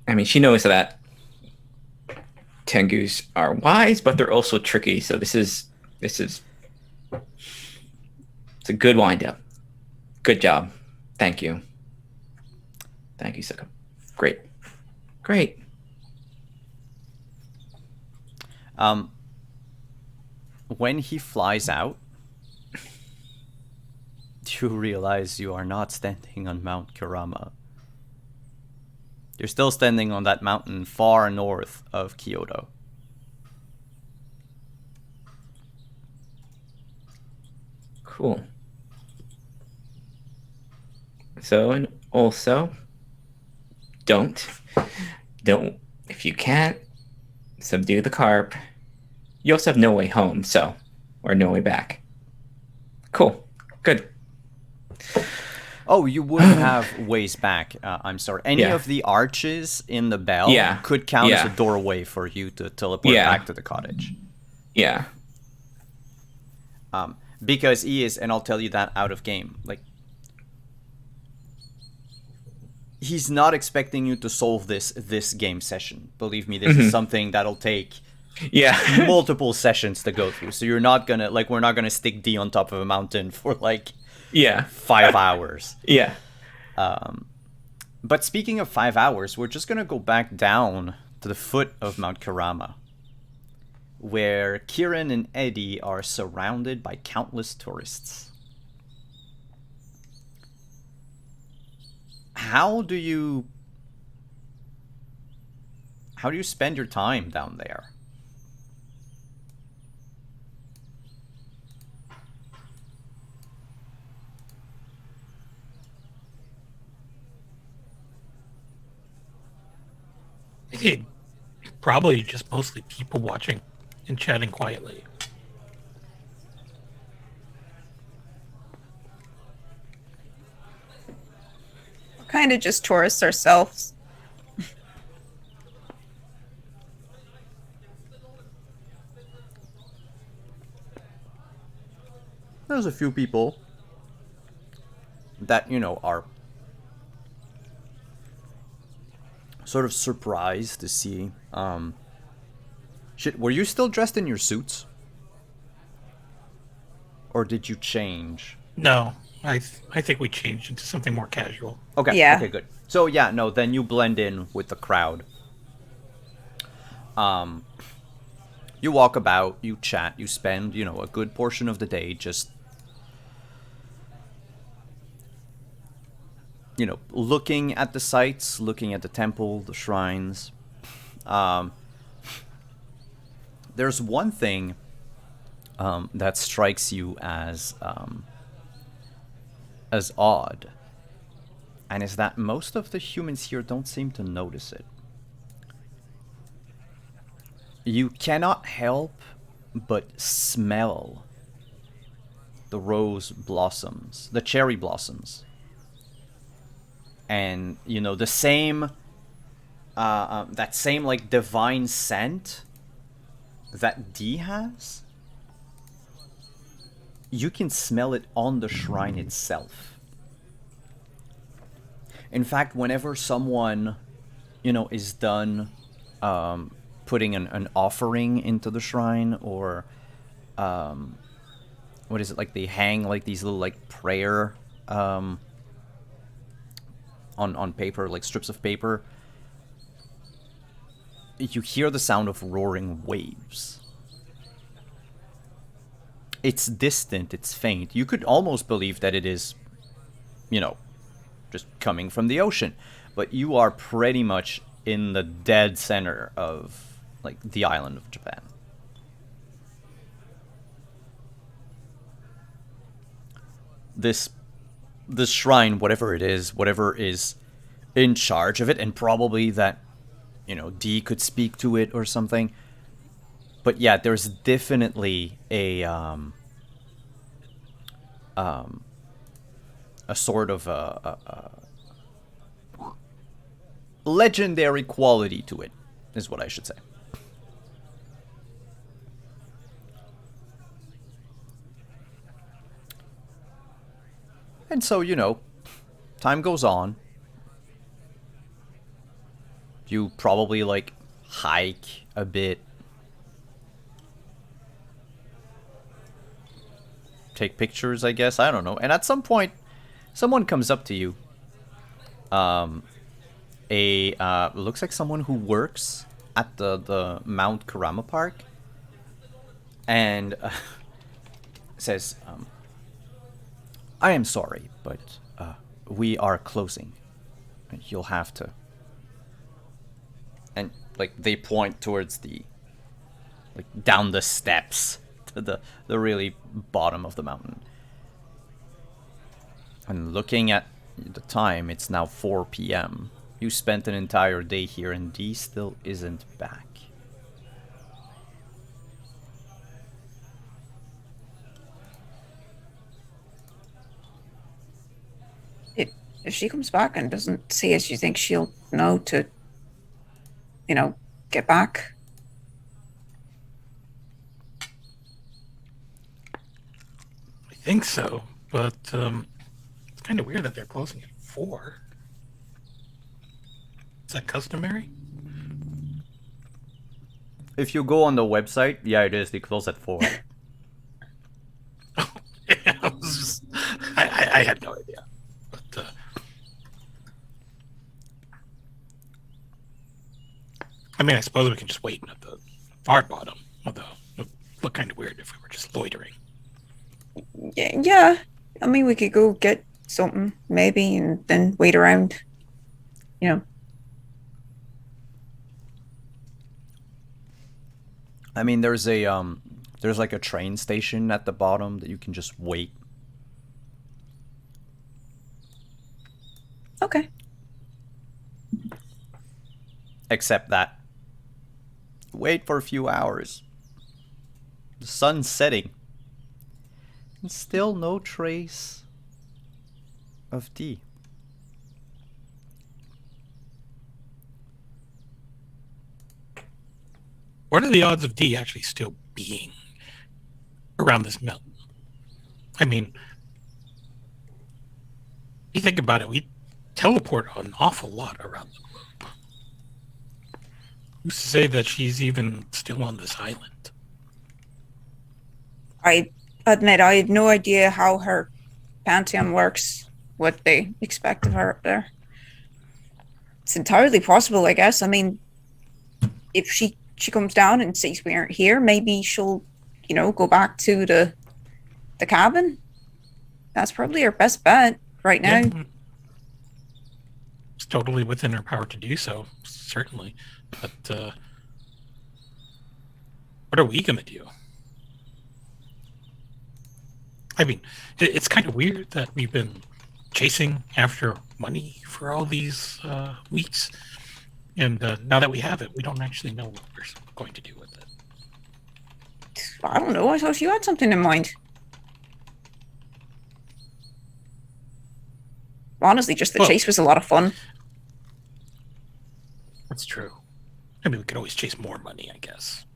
I mean, she knows that Tengus are wise, but they're also tricky. So it's a good wind up. Good job. Thank you. Thank you, Suka. Great. When he flies out, you realize you are not standing on Mount Kurama. You're still standing on that mountain far north of Kyoto. Cool. So, and also, don't, if you can't subdue the carp, you also have no way home, or no way back. Cool. Good. Oh, you would have ways back. I'm sorry. Any Yeah. of the arches in the bell could count as a doorway for you to teleport back to the cottage. Yeah. Because he is, and I'll tell you that out of game, like, he's not expecting you to solve this game session. Believe me, this is something that'll take multiple sessions to go through. So you're not gonna, we're not gonna stick D on top of a mountain for 5 hours. Yeah. But speaking of 5 hours, we're just gonna go back down to the foot of Mount Kurama. where Kieran and Eddie are surrounded by countless tourists. How do you spend your time down there? It probably just mostly people watching and chatting quietly. We're kind of just tourists ourselves. There's a few people that, are sort of surprised to see. Shit, were you still dressed in your suits? Or did you change? No, I think we changed into something more casual. Okay, Yeah. okay, good. So, yeah, no, then you blend in with the crowd. You walk about, you chat, you spend, a good portion of the day just, looking at the sights, looking at the temple, the shrines. There's one thing that strikes you as odd, and is that most of the humans here don't seem to notice it. You cannot help but smell the rose blossoms, the cherry blossoms. And, the same, that same, like, divine scent that Dee has, you can smell it on the shrine itself. In fact, whenever someone, is done putting an offering into the shrine, or what is it, like they hang like these little like prayer on paper, like strips of paper, you hear the sound of roaring waves. It's distant, it's faint. You could almost believe that it is, just coming from the ocean. But you are pretty much in the dead center of, like, the island of Japan. This shrine, whatever is in charge of it, and probably that, Dee could speak to it or something. But yeah, there's definitely a sort of a legendary quality to it, is what I should say. And so, time goes on. You probably, like, hike a bit. Take pictures, I guess. I don't know. And at some point, someone comes up to you. Looks like someone who works at the Mount Kurama Park. And says, I am sorry, but we are closing. You'll have to. And, like, they point towards down the steps to the really bottom of the mountain. And looking at the time, it's now 4 p.m. You spent an entire day here, and Dee still isn't back. If she comes back and doesn't see us, you think she'll know to, get back? I think so, but it's kind of weird that they're closing at 4. Is that customary? If you go on the website, yeah, it is. They close at 4. I had no idea. But I mean, I suppose we can just wait at the far bottom of the look kind of weird if we were just loitering. Yeah. I mean, we could go get something, maybe, and then wait around. You know. I mean, there's like a train station at the bottom that you can just wait. Okay. Except that, wait for a few hours. The sun's setting. And still no trace of D. What are the odds of D actually still being around this mountain? I mean, you think about it, we teleport an awful lot around the globe. Who's to say that she's even still on this island? I admit I had no idea how her pantheon works, what they expect of her up there. It's entirely possible, I guess. I mean, if she comes down and sees we aren't here, maybe she'll, go back to the cabin. That's probably her best bet right now. Yeah. It's totally within her power to do so, certainly. But what are we gonna do? I mean, it's kind of weird that we've been chasing after money for all these weeks, and now that we have it, we don't actually know what we're going to do with it. I don't know. I thought you had something in mind. Honestly, just the chase was a lot of fun. That's true. I mean, we could always chase more money, I guess.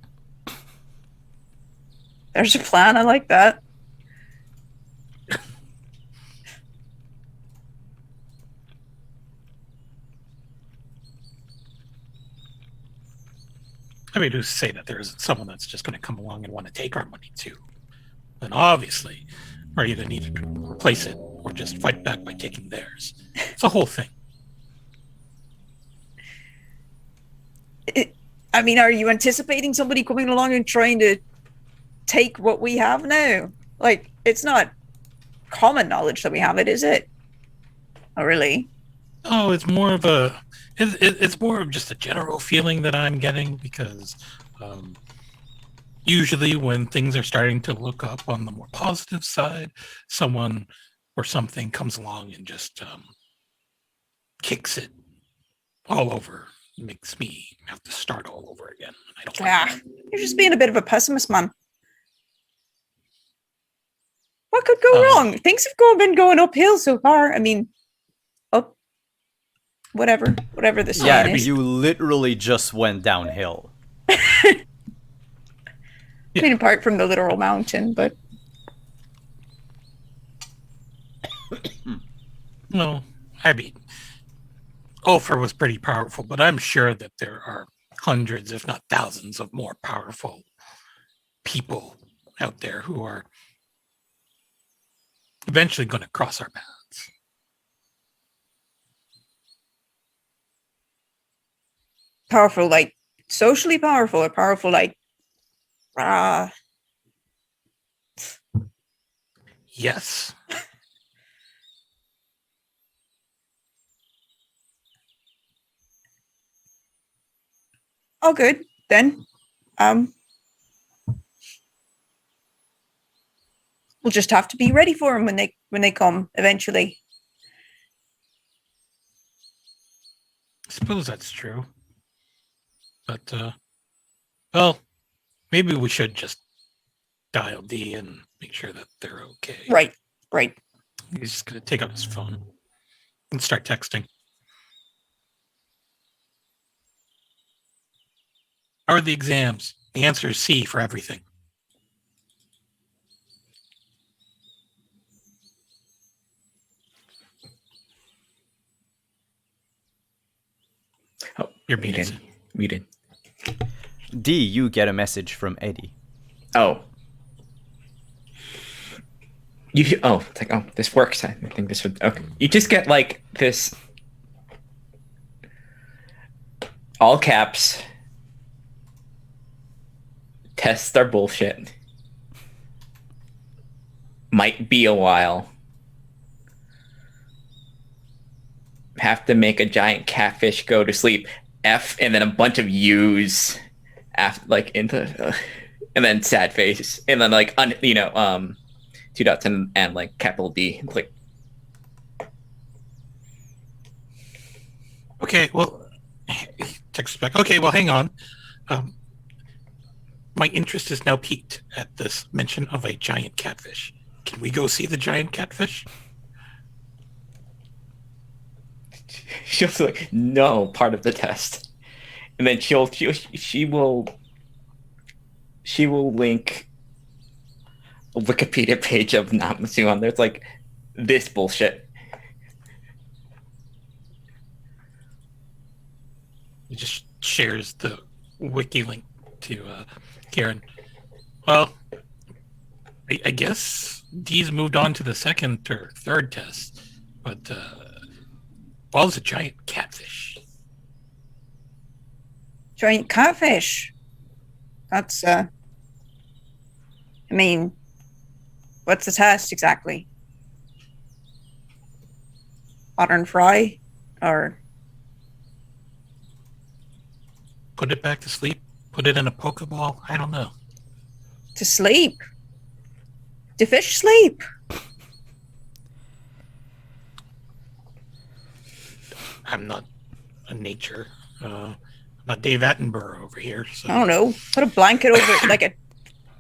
There's a plan. I like that. I mean, who's to say that there isn't someone that's just going to come along and want to take our money too? Then obviously, we're either need to replace it or just fight back by taking theirs. It's a whole thing. I mean, are you anticipating somebody coming along and trying to take what we have now? Like, it's not common knowledge that we have it, is it? Oh, really? Oh, it's more of it's more of just a general feeling that I'm getting because usually when things are starting to look up on the more positive side, someone or something comes along and just kicks it all over. Makes me have to start all over again. I don't like that. You're just being a bit of a pessimist, man. What could go wrong? Things have been going uphill so far. I mean, up, whatever the saying is. You literally just went downhill. I mean, apart from the literal mountain, but no, I mean, Ulfr was pretty powerful, but I'm sure that there are hundreds, if not thousands, of more powerful people out there who are eventually going to cross our paths. Powerful, like socially powerful, or powerful, like Yes. Oh, good. Then, we'll just have to be ready for them when they come eventually. I suppose that's true. But, well, maybe we should just dial D and make sure that they're okay. Right. He's just going to take out his phone and start texting. How are the exams? The answer is C for everything. Oh, you're muted. Muted. D, you get a message from Eddie. Oh. It's like, oh, this works. I think this would, okay. You just get like this, all caps, tests are bullshit. might be a while. Have to make a giant catfish go to sleep. F and then a bunch of U's after into and then sad face and then two dots and like capital D. Like Okay, well, text back. Okay, well, hang on. My interest is now piqued at this mention of a giant catfish. Can we go see the giant catfish? she'll be like, no, part of the test. And then she will link a Wikipedia page of Namasu on there. It's like this bullshit. He just shares the wiki link to Karen. Well, I guess D's moved on to the second or third test, but Ball's a giant catfish. Giant catfish. That's I mean, what's the test exactly? Butter and fry, or Put it back to sleep. Put it in a Pokeball. I don't know. to sleep? Do fish sleep? I'm not a nature. I'm not Dave Attenborough over here. So. I don't know. Put a blanket over it like a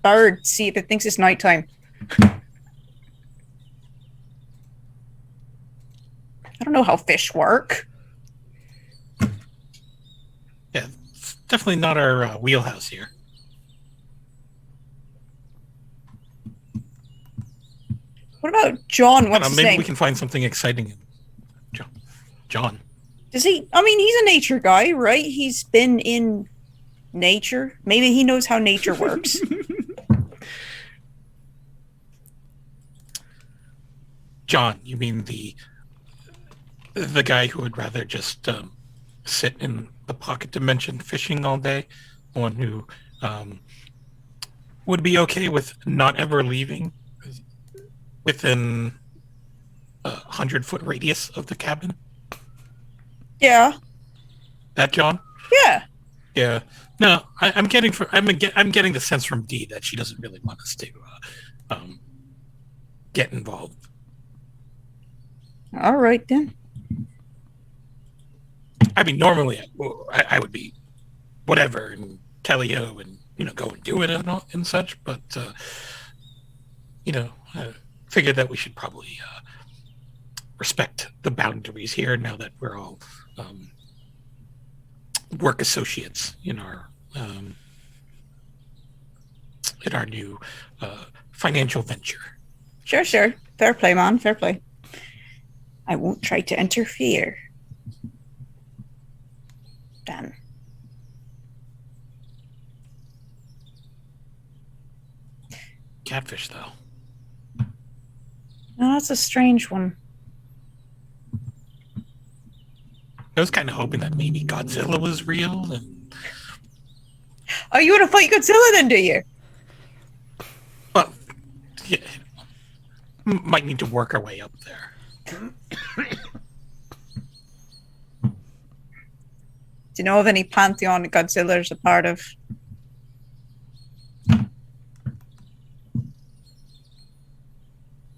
bird. See if it thinks it's nighttime. I don't know how fish work. Yeah, it's definitely not our wheelhouse here. What about John? What's his Maybe name? we can find something exciting in John. Does he? I mean, he's a nature guy, right? He's been in nature. Maybe he knows how nature works. John, you mean the guy who would rather just sit in the pocket dimension fishing all day? One who would be okay with not ever leaving within a 100-foot radius of the cabin? Yeah. That John? Yeah. Yeah. No, I'm getting the sense from Dee that she doesn't really want us to get involved. All right then. I mean, normally I would be whatever and tally-ho and go and do it and such, but I figured that we should probably respect the boundaries here now that we're all work associates in our new financial venture. Sure. Fair play, man. Fair play. I won't try to interfere. Damn. Catfish, though. No, that's a strange one. I was kind of hoping that maybe Godzilla was real. And Oh, you want to fight Godzilla then, do you? well, yeah, might need to work our way up there. Do you know of any pantheon Godzilla's a part of?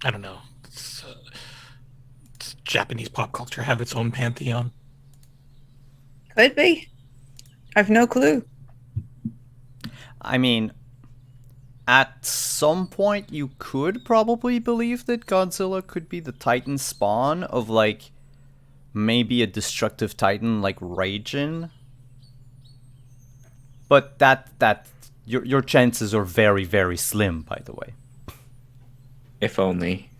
I don't know. It's Japanese pop culture have its own pantheon. Could be. I've no clue. I mean, at some point you could probably believe that Godzilla could be the Titan spawn of, like, maybe a destructive Titan like Raijin. But that your chances are very, very slim, by the way. If only.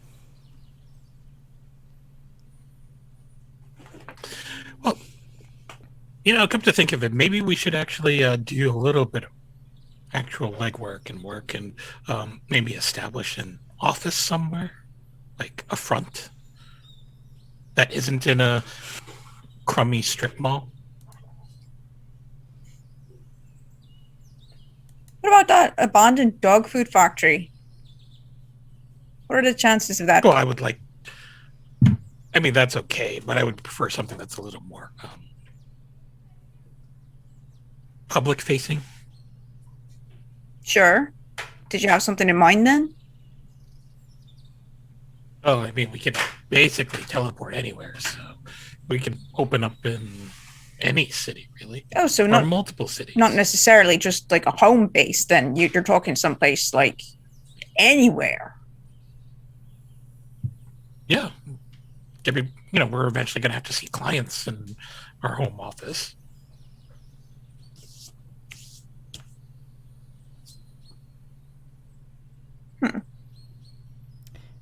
Well, come to think of it, maybe we should actually do a little bit of actual legwork and maybe establish an office somewhere, like a front that isn't in a crummy strip mall. What about that abandoned dog food factory? What are the chances of that? Well, I would like. I mean, that's okay, but I would prefer something that's a little more public facing. Sure. Did you have something in mind then? Oh, I mean, we can basically teleport anywhere, so we can open up in any city, really. Oh, so Or not multiple cities. not necessarily just like a home base. Then you're talking someplace like anywhere. Yeah. I mean, we're eventually going to have to see clients in our home office.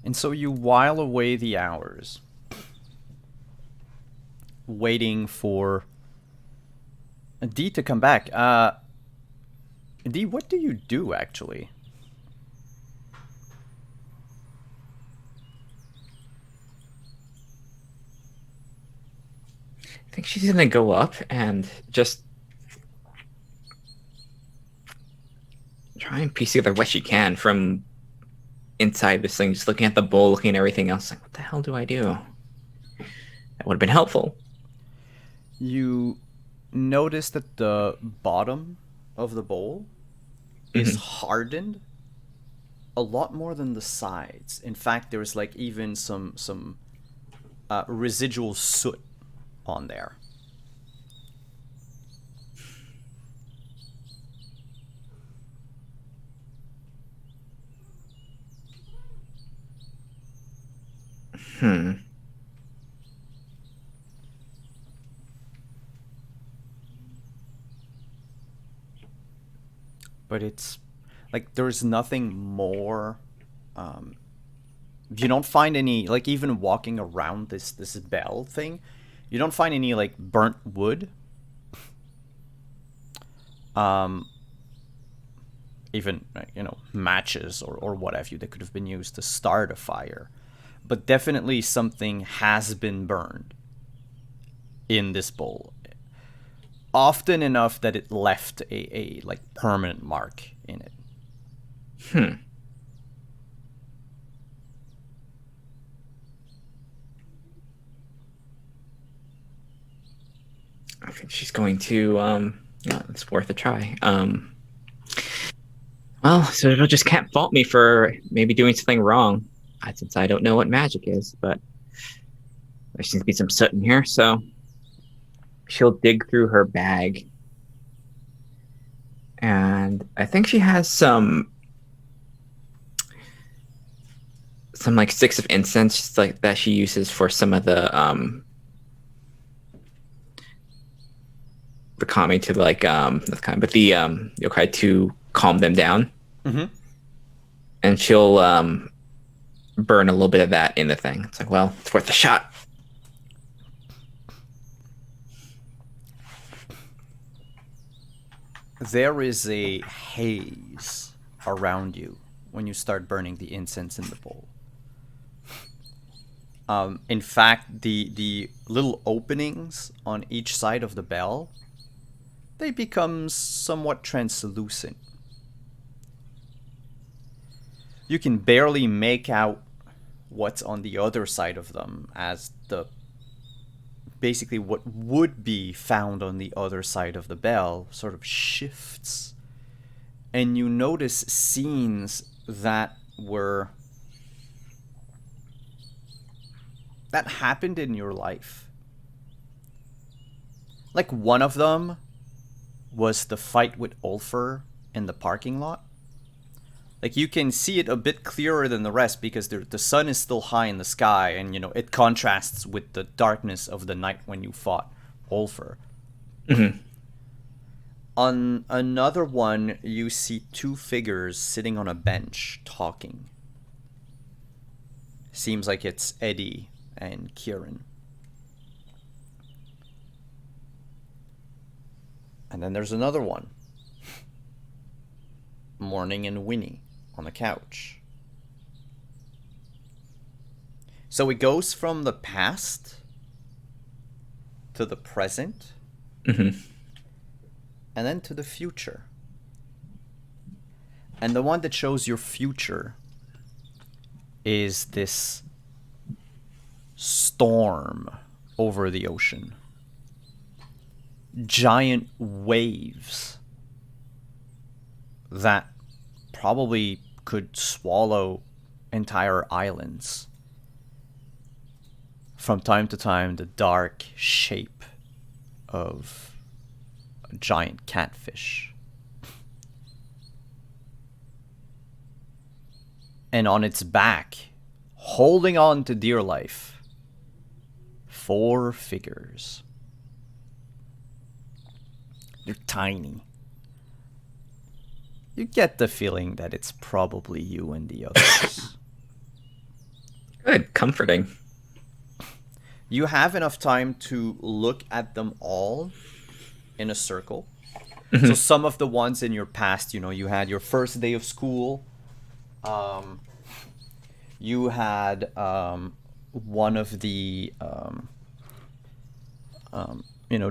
And so you while away the hours, waiting for Dee to come back. Dee, what do you do actually? I think she's gonna go up and just try and piece together what she can from inside this thing, just looking at the bowl, looking at everything else. Like, what the hell do I do? That would have been helpful. You notice that the bottom of the bowl is hardened a lot more than the sides. In fact, there's like even some residual soot on there. But it's like there's nothing more. You don't find any, like, even walking around this bell thing, you don't find any like burnt wood. Even matches or what have you that could have been used to start a fire, but definitely something has been burned in this bowl, often enough that it left a like permanent mark in it. I think she's going to yeah, it's worth a try. Well, so it'll just can't fault me for maybe doing something wrong, since I don't know what magic is, but there seems to be some soot in here, so she'll dig through her bag. And I think she has some like sticks of incense like that she uses for some of the calming to like not kind, but the yokai to calm them down. And she'll burn a little bit of that in the thing. It's like, well, it's worth a shot. There is a haze around you when you start burning the incense in the bowl. In fact, the little openings on each side of the bell, they become somewhat translucent. You can barely make out what's on the other side of them, as the basically what would be found on the other side of the bell sort of shifts, and you notice scenes that happened in your life. Like, one of them was the fight with Ulfer in the parking lot. Like, you can see it a bit clearer than the rest because the sun is still high in the sky, and it contrasts with the darkness of the night when you fought Ulfer. On another one, you see two figures sitting on a bench talking. Seems like it's Eddie and Kieran. And then there's another one. Morning and Winnie on the couch. So it goes from the past to the present, and then to the future. And the one that shows your future is this storm over the ocean. Giant waves that probably could swallow entire islands. From time to time, the dark shape of a giant catfish. And on its back, holding on to dear life, 4 figures. They're tiny. You get the feeling that it's probably you and the others. Good, comforting. You have enough time to look at them all in a circle. So some of the ones in your past, you had your first day of school. You had one of the,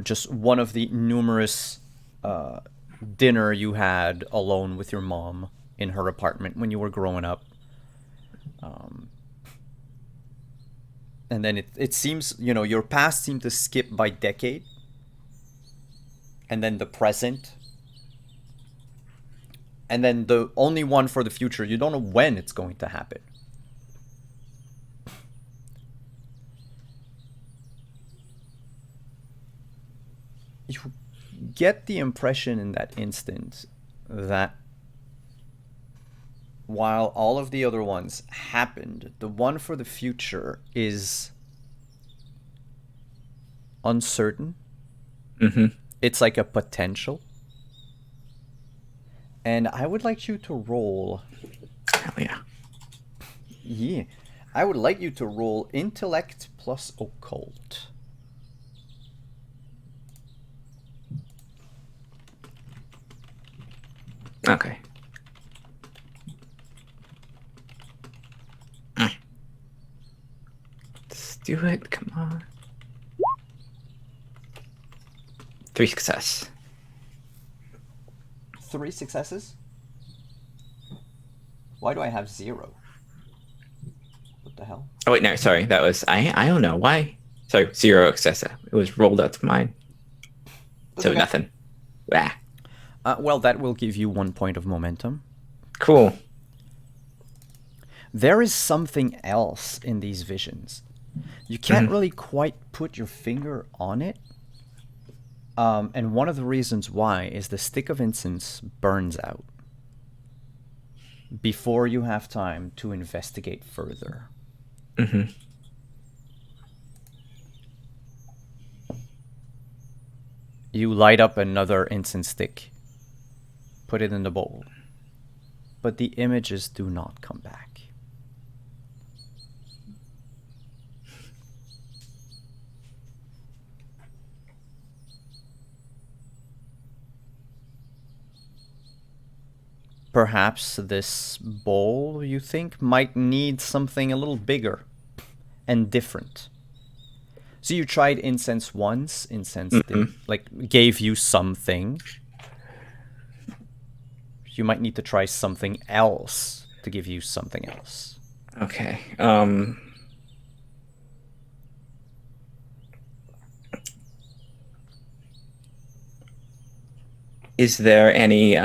just one of the numerous dinner you had alone with your mom in her apartment when you were growing up. And then it seems, your past seemed to skip by decade. And then the present. And then the only one for the future, you don't know when it's going to happen. You get the impression in that instant that while all of the other ones happened, the one for the future is uncertain. It's like a potential. And I would like you to roll. Hell yeah. Yeah. I would like you to roll intellect plus occult. Okay. Let's do it. Come on. 3 success. 3 successes? Why do I have 0? What the hell? Oh wait, no, sorry. That was I don't know why. Sorry, 0 success. It was rolled out to mine. That's So okay. nothing. Ah, Well, that will give you 1 point of momentum. cool. There is something else in these visions. You can't really quite put your finger on it. And one of the reasons why is the stick of incense burns out before you have time to investigate further. You light up another incense stick, put it in the bowl, but the images do not come back. Perhaps this bowl, you think, might need something a little bigger and different. So you tried incense once. Incense gave you something. You might need to try something else to give you something else. Okay. Is there any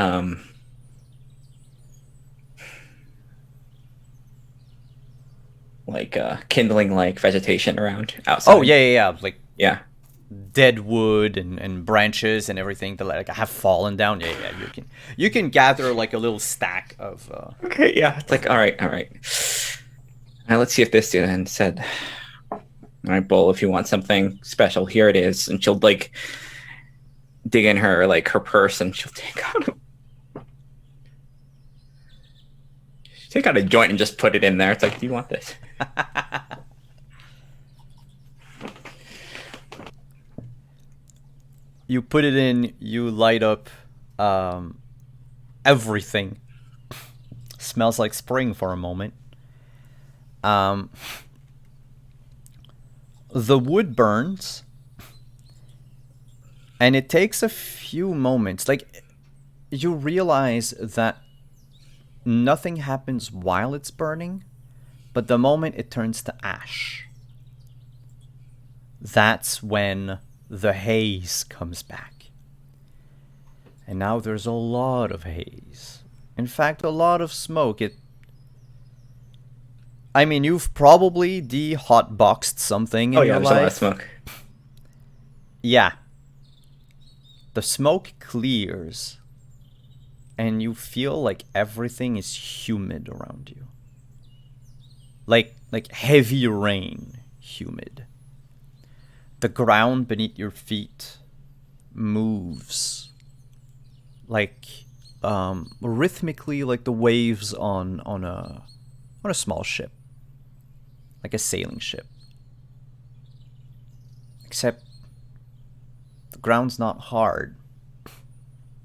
kindling like vegetation around outside? Oh yeah. Like Yeah. dead wood and branches and everything that like have fallen down. Yeah. You can gather like a little stack of. Okay, yeah. It's like, all right. Now let's see if this student said, all right, Bull, if you want something special, here it is. And she'll like dig in her purse and she'll take out a joint and just put it in there. It's like, do you want this? You put it in, you light up everything. Smells like spring for a moment. The wood burns. And it takes a few moments. Like, you realize that nothing happens while it's burning, But the moment it turns to ash, that's when the haze comes back. And now there's a lot of haze. In fact, a lot of smoke. I mean, you've probably de-hotboxed something in your there's a lot of life. smoke. Yeah. The smoke clears, and you feel like everything is humid around you. Like heavy rain, humid. The ground beneath your feet moves like rhythmically, like the waves on a small ship, like a sailing ship. Except the ground's not hard.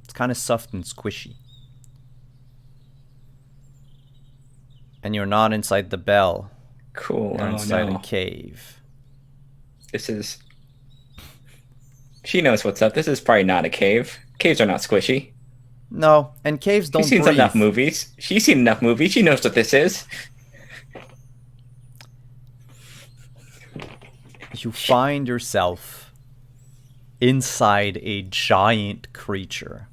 It's kind of soft and squishy. And you're not inside the bell. Cool. You're Oh inside no. a cave. This is. She knows what's up. This is probably not a cave. Caves are not squishy. No, and caves don't She's seen breathe. enough movies. She's seen enough movies. She knows what this is. You find yourself inside a giant creature.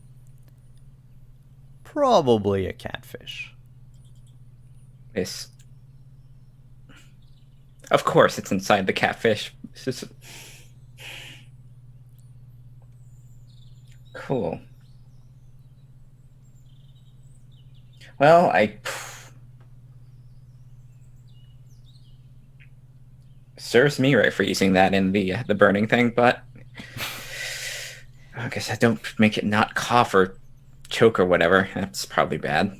Probably a catfish. This. Of course, it's inside the catfish. This is cool. Well, serves me right for using that in the burning thing, but I guess I don't make it not cough or choke or whatever. That's probably bad.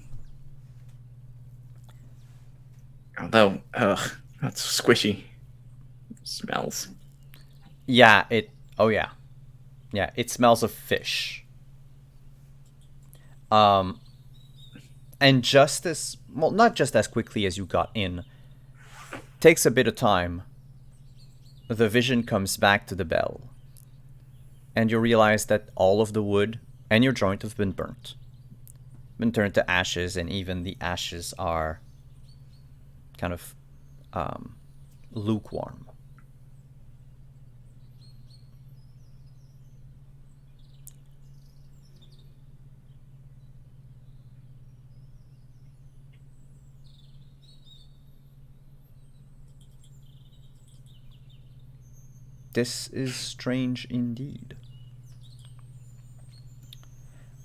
Although, that's squishy. Smells. Yeah, yeah, it smells of fish. And just as, well, not just as quickly as you got in, takes a bit of time. The vision comes back to the bell, and you realize that all of the wood and your joint have been burnt, been turned to ashes, and even the ashes are kind of lukewarm. This is strange indeed.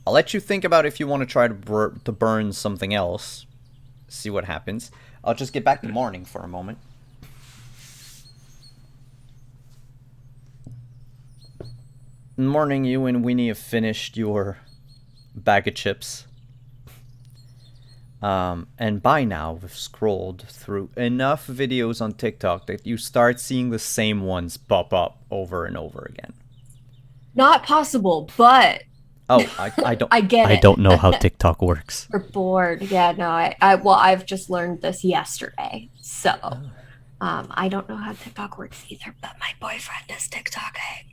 I'll let you think about if you want to try to burn something else. See what happens. I'll just get back to morning for a moment. Morning, you and Winnie have finished your bag of chips. And by now, we've scrolled through enough videos on TikTok that you start seeing the same ones pop up over and over again. Not possible, but Oh, I don't. I get I it. don't know how TikTok works. We're bored. Yeah, no, I've just learned this yesterday. So, I don't know how TikTok works either, but my boyfriend is TikToking.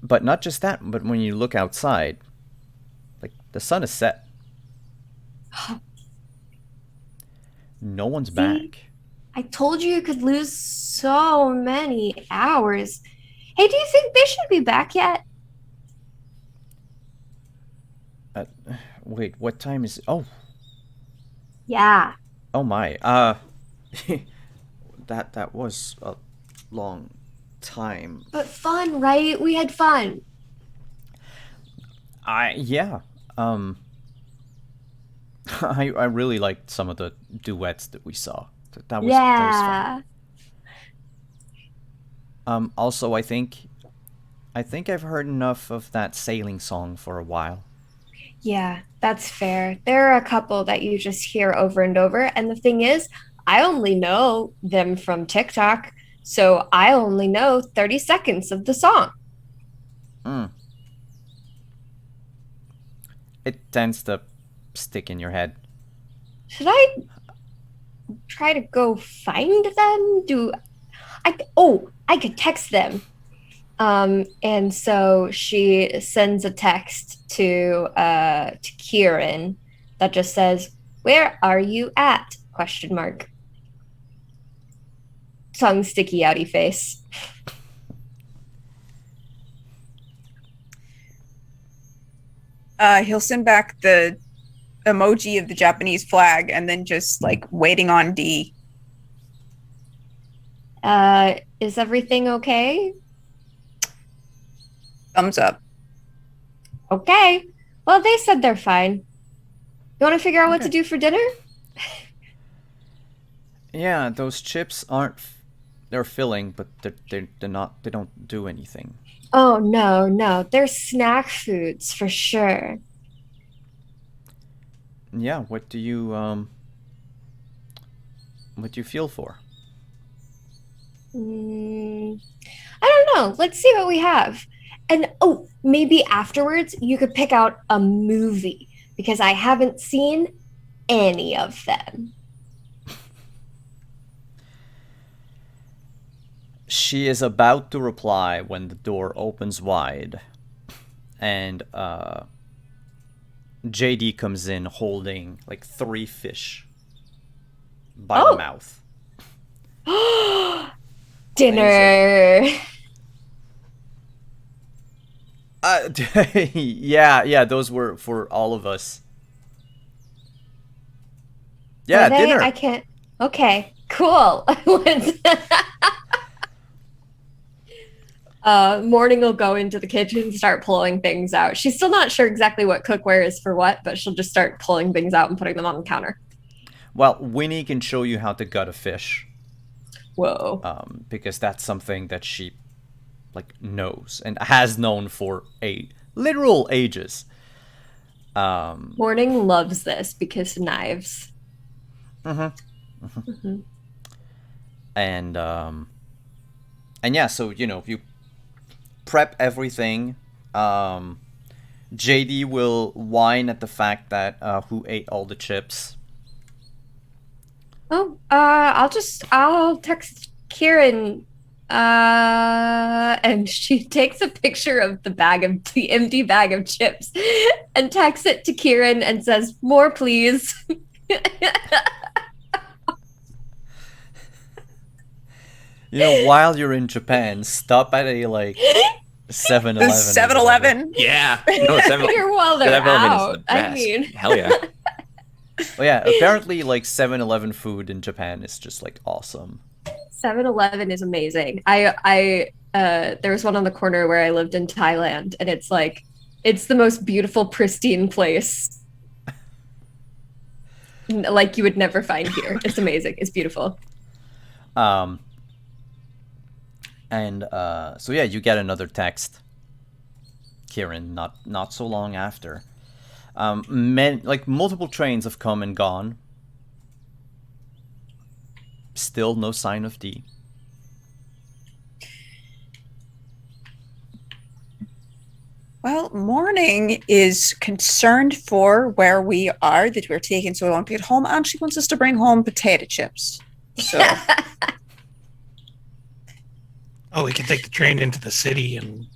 But not just that, but when you look outside, like, the sun is set. No one's back. I told you could lose so many hours. Hey, do you think they should be back yet? Wait, what time is it? Oh, Yeah. oh my. That was a long time. But fun, right? We had fun. Yeah. I really liked some of the duets that we saw. That was fun. Also, I think I've heard enough of that sailing song for a while. Yeah, that's fair. There are a couple that you just hear over and over. And the thing is, I only know them from TikTok. So I only know 30 seconds of the song. It tends to stick in your head. Should I try to go find them? I could text them. And so she sends a text to Kieran that just says, "Where are you at?" Question mark. Tongue sticky outy face. He'll send back the emoji of the Japanese flag and then just like waiting on D. Is everything okay? Thumbs up. Okay. Well, they said they're fine. You want to figure out what to do for dinner? Yeah, those chips aren't. They're filling, but they're not. They don't do anything. Oh, no. They're snack foods for sure. Yeah. What do you What do you feel for? I don't know. Let's see what we have. And maybe afterwards you could pick out a movie because I haven't seen any of them. She is about to reply when the door opens wide, and JD comes in holding like 3 fish by the mouth. Dinner. Yeah, those were for all of us. Yeah, dinner. I can't. Okay, cool. Morning will go into the kitchen and start pulling things out. She's still not sure exactly what cookware is for what, but she'll just start pulling things out and putting them on the counter. Well, Winnie can show you how to gut a fish. Whoa. Because that's something that she knows and has known for literal ages. Morning loves this because knives. And yeah, so you prep everything. JD will whine at the fact that who ate all the chips. I'll text Kieran. And she takes a picture of the empty bag of chips and texts it to Kieran and says, "More, please." While you're in Japan, stop at a 7-Eleven. 7-Eleven. Yeah. No, Here while they're 7-Eleven out. is the best. I mean, Hell yeah. Well, yeah, apparently 7-Eleven food in Japan is just awesome. 7-Eleven is amazing. I there was one on the corner where I lived in Thailand, and it's the most beautiful, pristine place. Like you would never find here. It's amazing. It's beautiful. And so yeah, you get another text, Kieran, not so long after. Multiple trains have come and gone. Still no sign of D. Well, Morning is concerned for where we are, that we're taking so long to get home, and she wants us to bring home potato chips. So We can take the train into the city and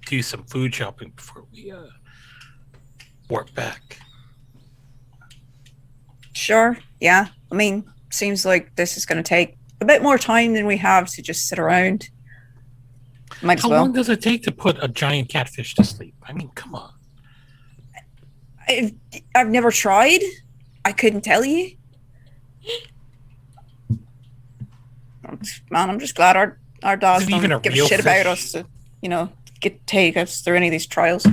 do some food shopping before we warp back. Sure, yeah. I mean, seems like this is going to take a bit more time than we have to just sit around. Might How as well. long does it take to put a giant catfish to sleep? I mean, come on. I've never tried. I couldn't tell you. Man, I'm just glad our dogs Is it even don't a give a real shit about fish? us to, take us through any of these trials.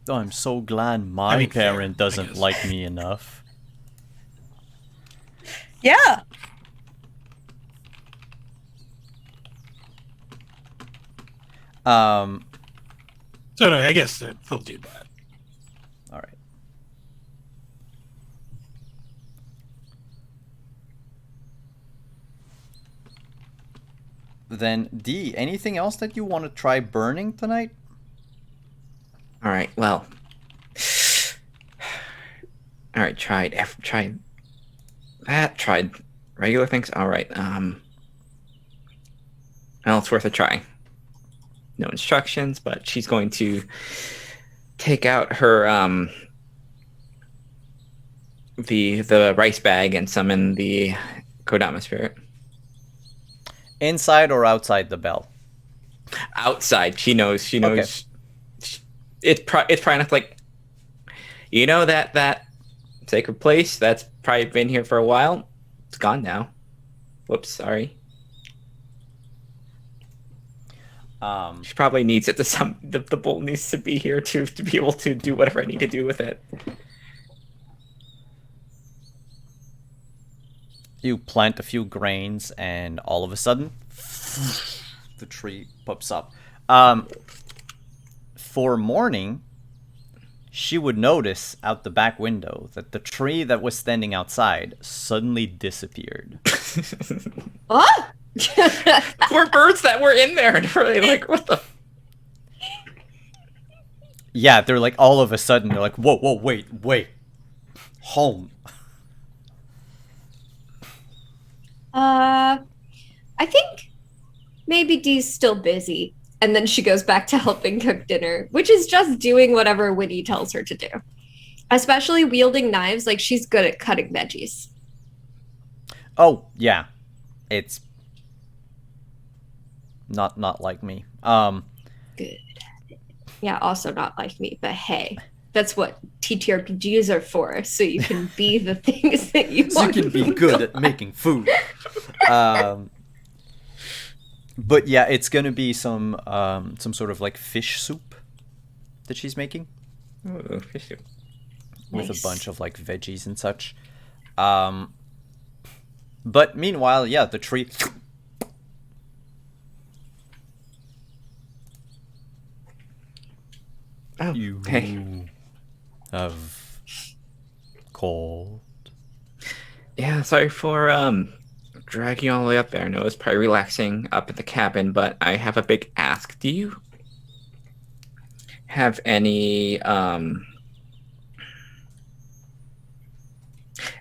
Oh, I'm so glad my parent doesn't like me enough. Yeah. So no, I guess they'll do that. All right. Then D, anything else that you want to try burning tonight? All right. Well. All right. Tried that. Tried regular things. All right. Well, it's worth a try. No instructions, but she's going to take out her the rice bag and summon the Kodama spirit. Inside or outside the bell? Outside, she knows. She Okay. knows. It's probably not like, that sacred place that's probably been here for a while. It's gone now. Whoops, sorry. She probably needs it to the bowl needs to be here to be able to do whatever I need to do with it. You plant a few grains, and all of a sudden, the tree pops up. For morning, she would notice out the back window that the tree that was standing outside suddenly disappeared. Oh! Poor birds that were in there and really like, what the? Yeah, they're like, all of a sudden, they're like, whoa, wait. Home. I think maybe Dee's still busy. And then she goes back to helping cook dinner, which is just doing whatever Winnie tells her to do. Especially wielding knives, like she's good at cutting veggies. Oh, yeah. It's not like me. Good. Yeah, also not like me, but hey, that's what TTRPGs are for, so you can be the things that you So you want. can be good at making food. But yeah, it's gonna be some sort of like fish soup that she's making. Ooh, fish soup. With Nice. a bunch of like veggies and such. But meanwhile, yeah, the tree Oh, you hey. have called. Yeah, sorry for dragging you all the way up there. I know it's probably relaxing up at the cabin, but I have a big ask. Do you have any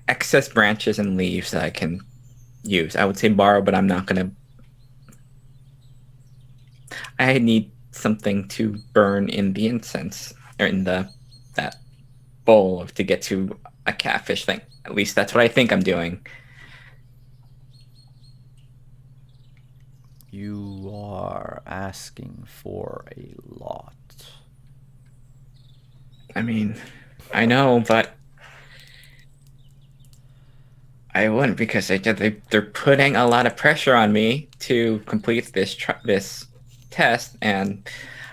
excess branches and leaves that I can use? I would say borrow, but I'm not gonna. I need something to burn in the incense or in that bowl to get to a catfish thing. At least that's what I think I'm doing. You are asking for a lot. I mean, I know, but I wouldn't because they're putting a lot of pressure on me to complete this test, and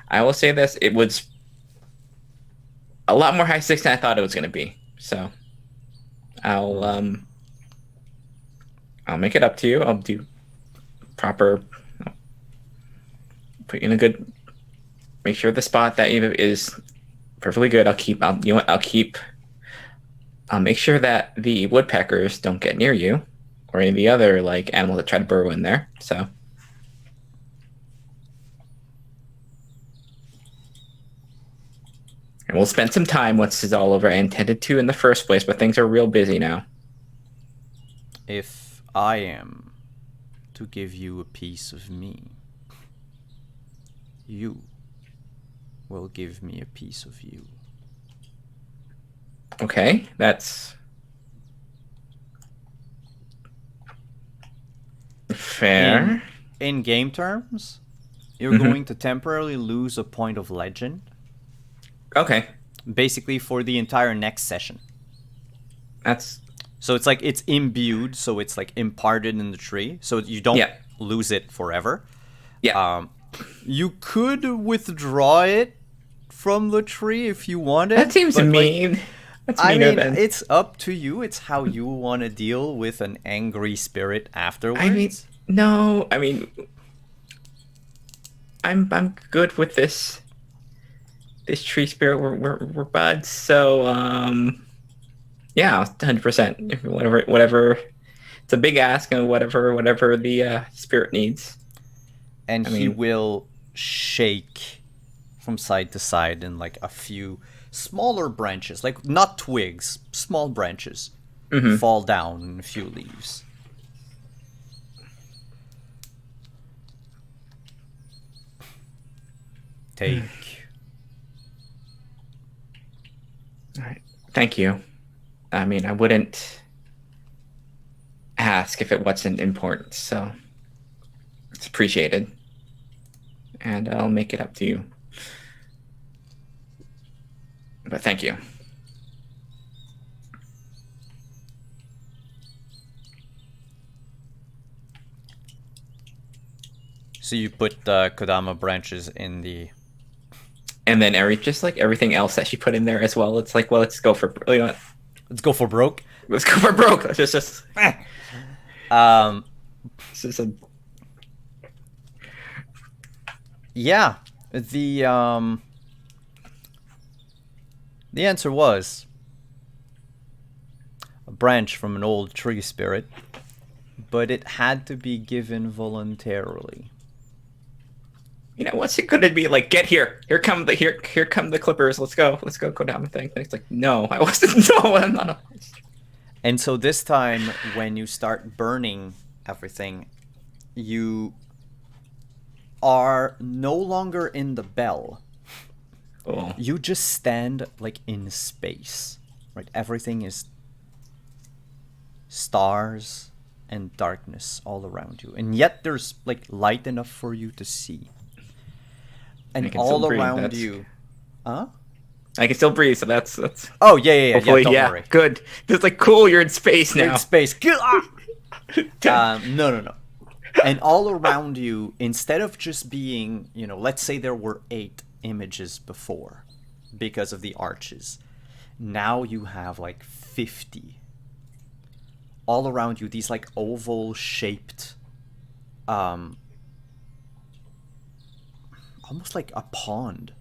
I will say this: it was a lot more high stakes than I thought it was going to be. So I'll make it up to you. I'll do proper. I'll put you in a good. Make sure the spot that you is perfectly good. I'll make sure that the woodpeckers don't get near you, or any of the other like animals that try to burrow in there. So. And we'll spend some time once it's all over. I intended to in the first place, but things are real busy now. If I am to give you a piece of me, you will give me a piece of you. Okay, that's fair. In game terms, you're going to temporarily lose a point of legend, Okay, basically for the entire next session. that's So it's like it's imbued, so it's like imparted in the tree, so you don't Yeah. lose it forever. yeah. You could withdraw it from the tree if you wanted. That seems but, like, mean. That's I meaner mean, than. it's up to you. It's how you want to deal with an angry spirit afterwards. I mean, no. I mean, I'm good with this. This tree spirit. We're buds. So yeah, 100%. Whatever. It's a big ask, and whatever the spirit needs. and I he mean- will shake from side to side in like a few smaller branches, like not twigs, small branches, Mhm. fall down in a few leaves. Take All right. Thank you. I mean, I wouldn't ask if it wasn't important, so it's appreciated. And I'll make it up to you. But thank you. So you put the Kodama branches in the... And then just like everything else that she put in there as well. It's like, well, let's go for Let's go for broke. let's go for broke. Let's just it's just a Yeah, the answer was a branch from an old tree spirit, but it had to be given voluntarily. what's it gonna be like? Get here! Here come the Clippers. Let's go down the thing. And it's like, no, I wasn't. No, I'm not. And so this time, when you start burning everything, you are no longer in the bell. Oh. You just stand like in space, right? Everything is stars and darkness all around you, and yet there's like light enough for you to see. And all around you, huh? I can still breathe, so that's. Oh yeah. Hopefully, Don't worry. Good. It's like cool. You're in space You're now. in space. No. And all around you, instead of just being, let's say there were 8 images before, because of the arches, now you have like 50. All around you, these like oval shaped, almost like a pond,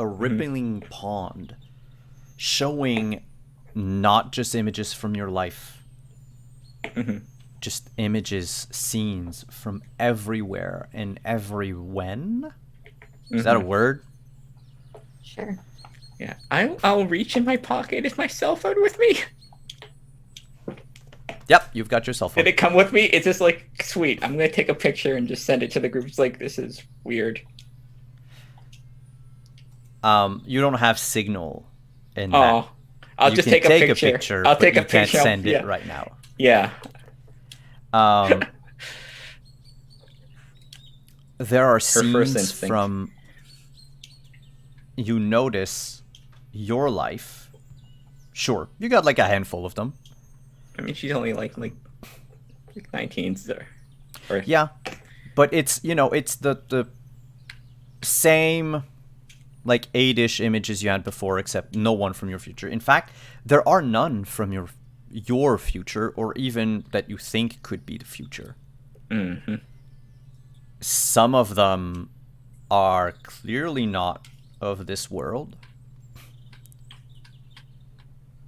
a rippling pond, showing not just images from your life, just images, scenes from everywhere and every when. Is that a word? Sure. Yeah, I'll reach in my pocket. Is my cell phone with me? Yep, you've got your cell phone. Did it come with me? It's just like, sweet. I'm gonna take a picture and just send it to the group. It's like, this is weird. You don't have signal in that. Oh, I'll You just can take a picture. I'll but take a you can't picture. send it right now. Yeah. There are first scenes instinct. from... You notice your life. Sure, you got like a handful of them. I mean, she's only like 19, or Yeah, but it's it's the same like 8-ish images you had before, except no one from your future. In fact, there are none from your future, or even that you think could be the future. Mm-hmm. Some of them are clearly not of this world,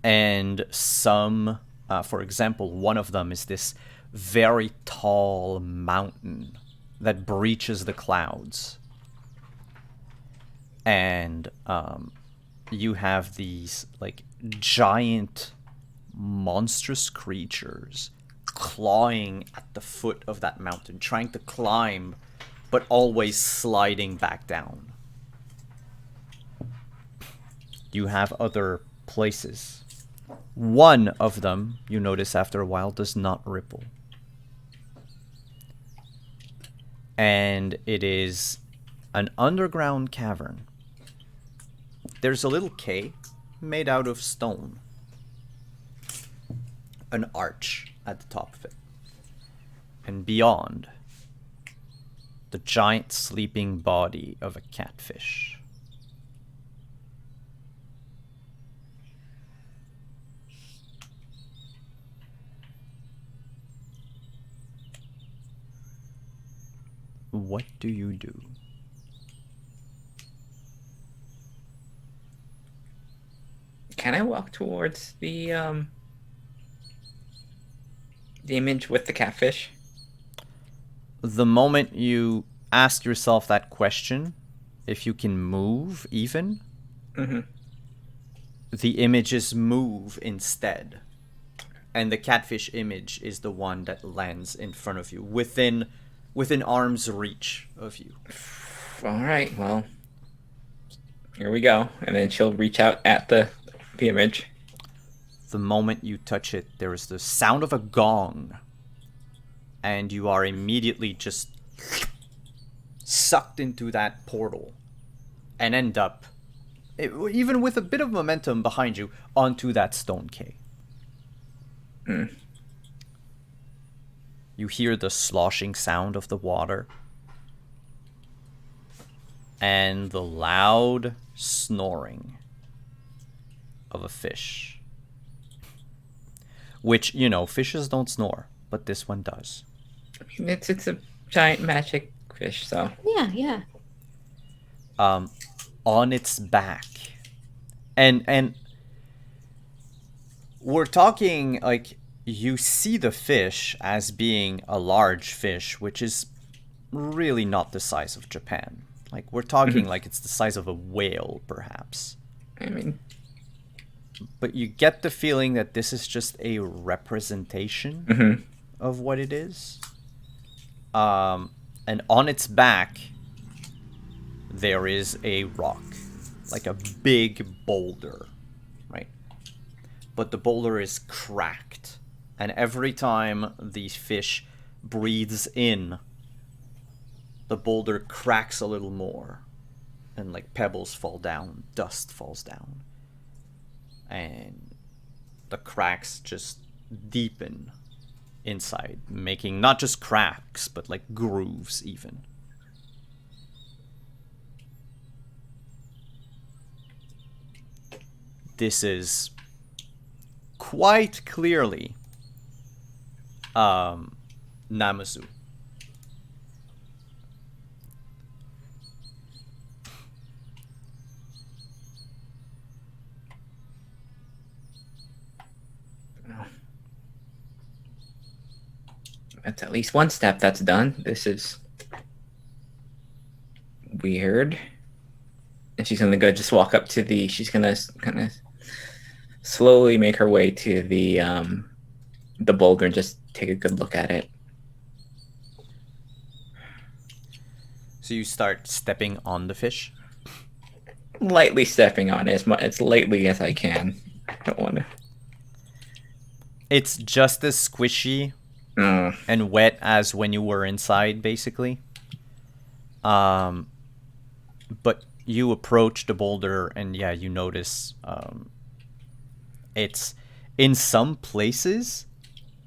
and some, for example, one of them is this very tall mountain that breaches the clouds. And you have these like giant monstrous creatures clawing at the foot of that mountain, trying to climb, but always sliding back down. You have other places. One of them, you notice after a while, does not ripple. And it is an underground cavern. There's a little cave made out of stone. An arch at the top of it. And beyond, the giant sleeping body of a catfish. What do you do? Can I walk towards the image with the catfish? The moment you ask yourself that question, if you can move even, the images move instead. And the catfish image is the one that lands in front of you, within arm's reach of you. All right, well, here we go. And then she'll reach out at the the image. The moment you touch it, there is the sound of a gong. And you are immediately just sucked into that portal. And end up, even with a bit of momentum behind you, onto that stone quay. You hear the sloshing sound of the water. And the loud snoring of a fish. Which, you know, fishes don't snore, but this one does. I mean, it's a giant magic fish, so. Yeah. On its back. And we're talking, like, you see the fish as being a large fish, which is really not the size of Japan. Like, we're talking like it's the size of a whale, perhaps. I mean, But you get the feeling that this is just a representation of what it is. And on its back, there is a rock. Like a big boulder, right? But the boulder is cracked. And every time the fish breathes in, the boulder cracks a little more. And like pebbles fall down, dust falls down. And the cracks just deepen inside, making not just cracks, but like grooves even. This is quite clearly Namazu. that's at least one step that's done. This is weird. And she's gonna go just walk up to the. She's gonna kind of slowly make her way to the boulder and just take a good look at it. So you start stepping on the fish. Lightly stepping on it as lightly as I can. I don't want to. It's just as squishy and wet as when you were inside, basically. But you approach the boulder, and yeah, you notice it's in some places.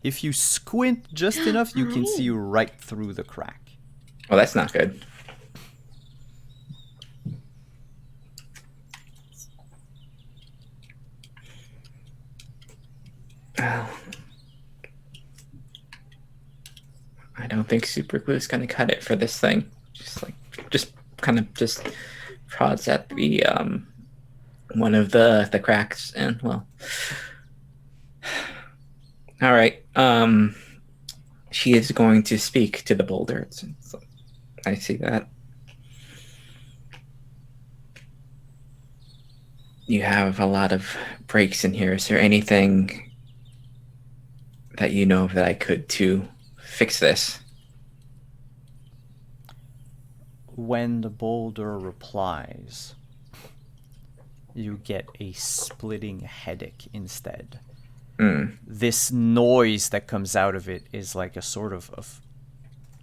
If you squint just enough, you can see right through the crack. Well, that's not good. Oh. I don't think super glue is gonna cut it for this thing. Just prods at the one of the cracks, and well, all right. She is going to speak to the boulder. I see that. You have a lot of breaks in here. Is there anything that you know that I could to fix this? When the boulder replies, you get a splitting headache instead. This noise that comes out of it is like a sort of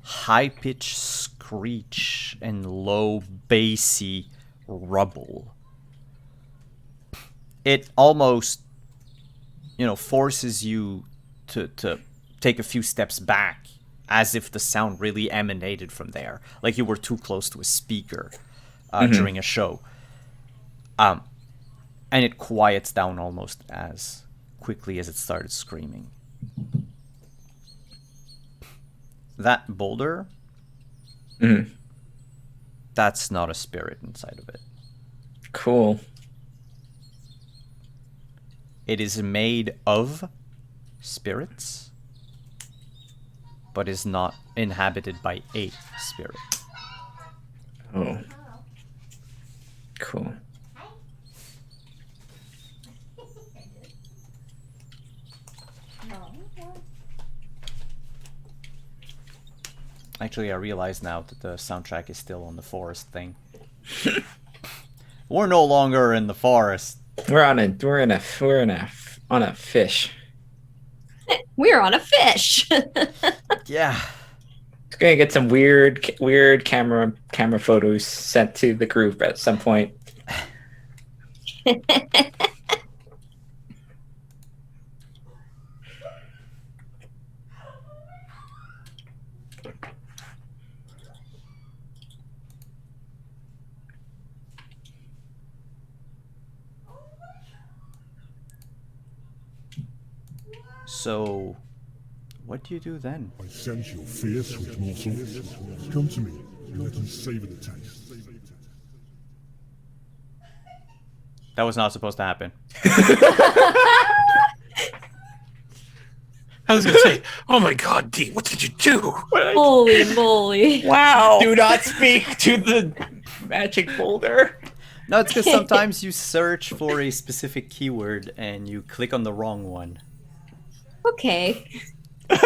high-pitched screech and low, bassy rubble. It almost, forces you to take a few steps back, as if the sound really emanated from there, like you were too close to a speaker during a show. And it quiets down almost as quickly as it started screaming. That boulder, that's not a spirit inside of it. Cool. It is made of spirits, but is not inhabited by a spirit. Oh. Cool. Actually, I realize now that the soundtrack is still on the forest thing. We're no longer in the forest. We're on a fish. We're on a fish. Yeah. It's gonna get some weird camera photos sent to the group at some point. So, what do you do then? I sense your fear, sweet morsel. Come to me, and let me savor the taste. That was not supposed to happen. I was gonna say, oh my god, D, what did you do? Holy moly. Wow. Do not speak to the magic boulder. No, it's because sometimes you search for a specific keyword and you click on the wrong one. Okay. I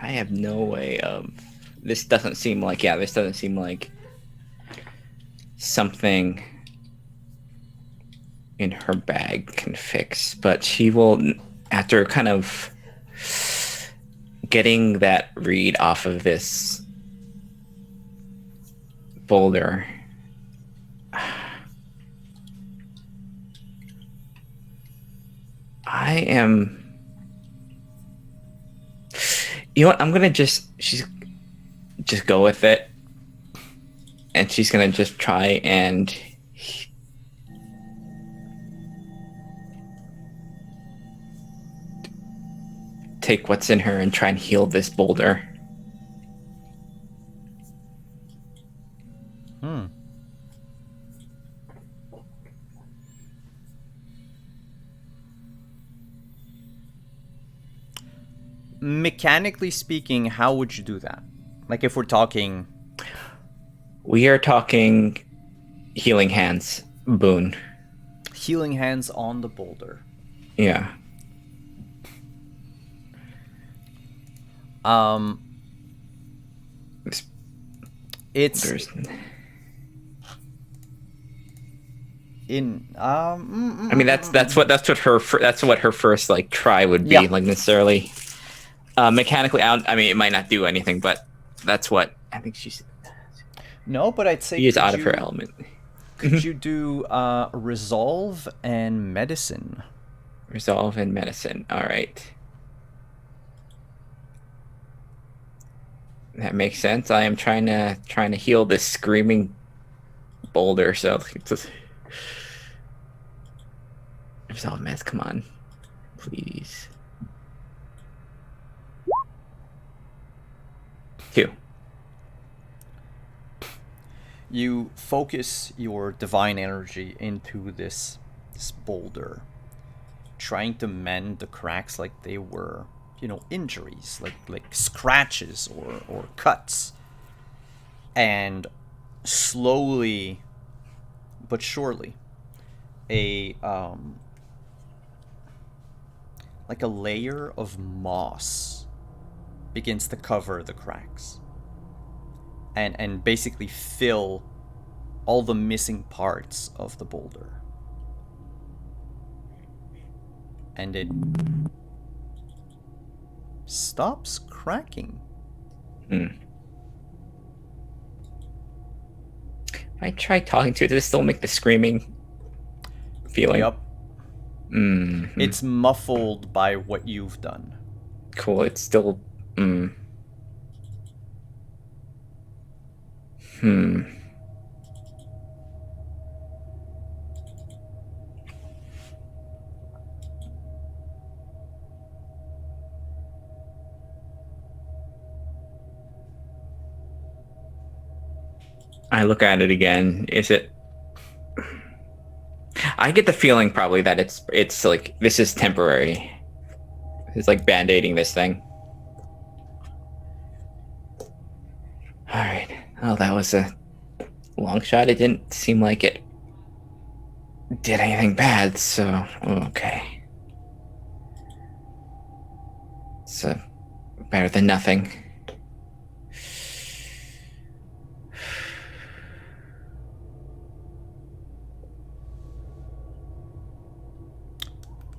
have no way of. This doesn't seem like something in her bag can fix. But she will, after kind of getting that read off of this boulder, I am. You know what? I'm gonna she's just go with it, and she's gonna just try and take what's in her and try and heal this boulder. Mechanically speaking, how would you do that? Like if we're talking... We are talking healing hands boon. Healing hands on the boulder. Yeah. It's There's... in I mean that's what her first like try would be, Yeah. like necessarily mechanically out. I mean it might not do anything, but that's what I think she's no, but I'd say she is could out of you- her element. Could you do resolve and medicine? Resolve and medicine. All right. That makes sense. I am trying to heal this screaming boulder, so it's just... Resolve mess, come on. Please. 2. You focus your divine energy into this boulder, trying to mend the cracks like they were, injuries, like scratches or cuts. And slowly but surely, a layer of moss begins to cover the cracks and basically fill all the missing parts of the boulder. And it stops cracking. If I try talking to it, does it still make the screaming feeling? Yep. Mm-hmm. It's muffled by what you've done. Cool. It's still. I look at it again. Is it? I get the feeling probably that it's like this is temporary. It's like band-aiding this thing. All right. Oh, that was a long shot. It didn't seem like it did anything bad, so okay. So better than nothing.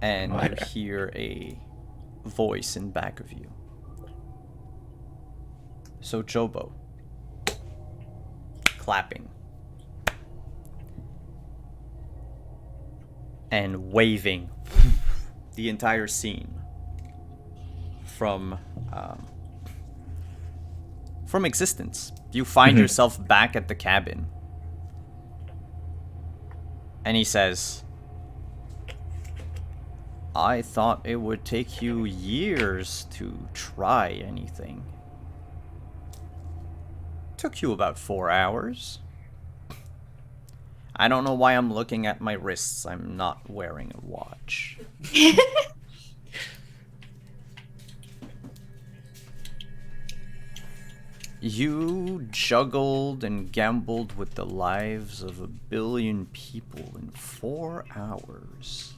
And What? you hear a voice in back of you. So Jobo, clapping and waving the entire scene from existence. You find yourself back at the cabin, and he says, I thought it would take you years to try anything. Took you about 4 hours. I don't know why I'm looking at my wrists. I'm not wearing a watch. You juggled and gambled with the lives of 1 billion people in 4 hours.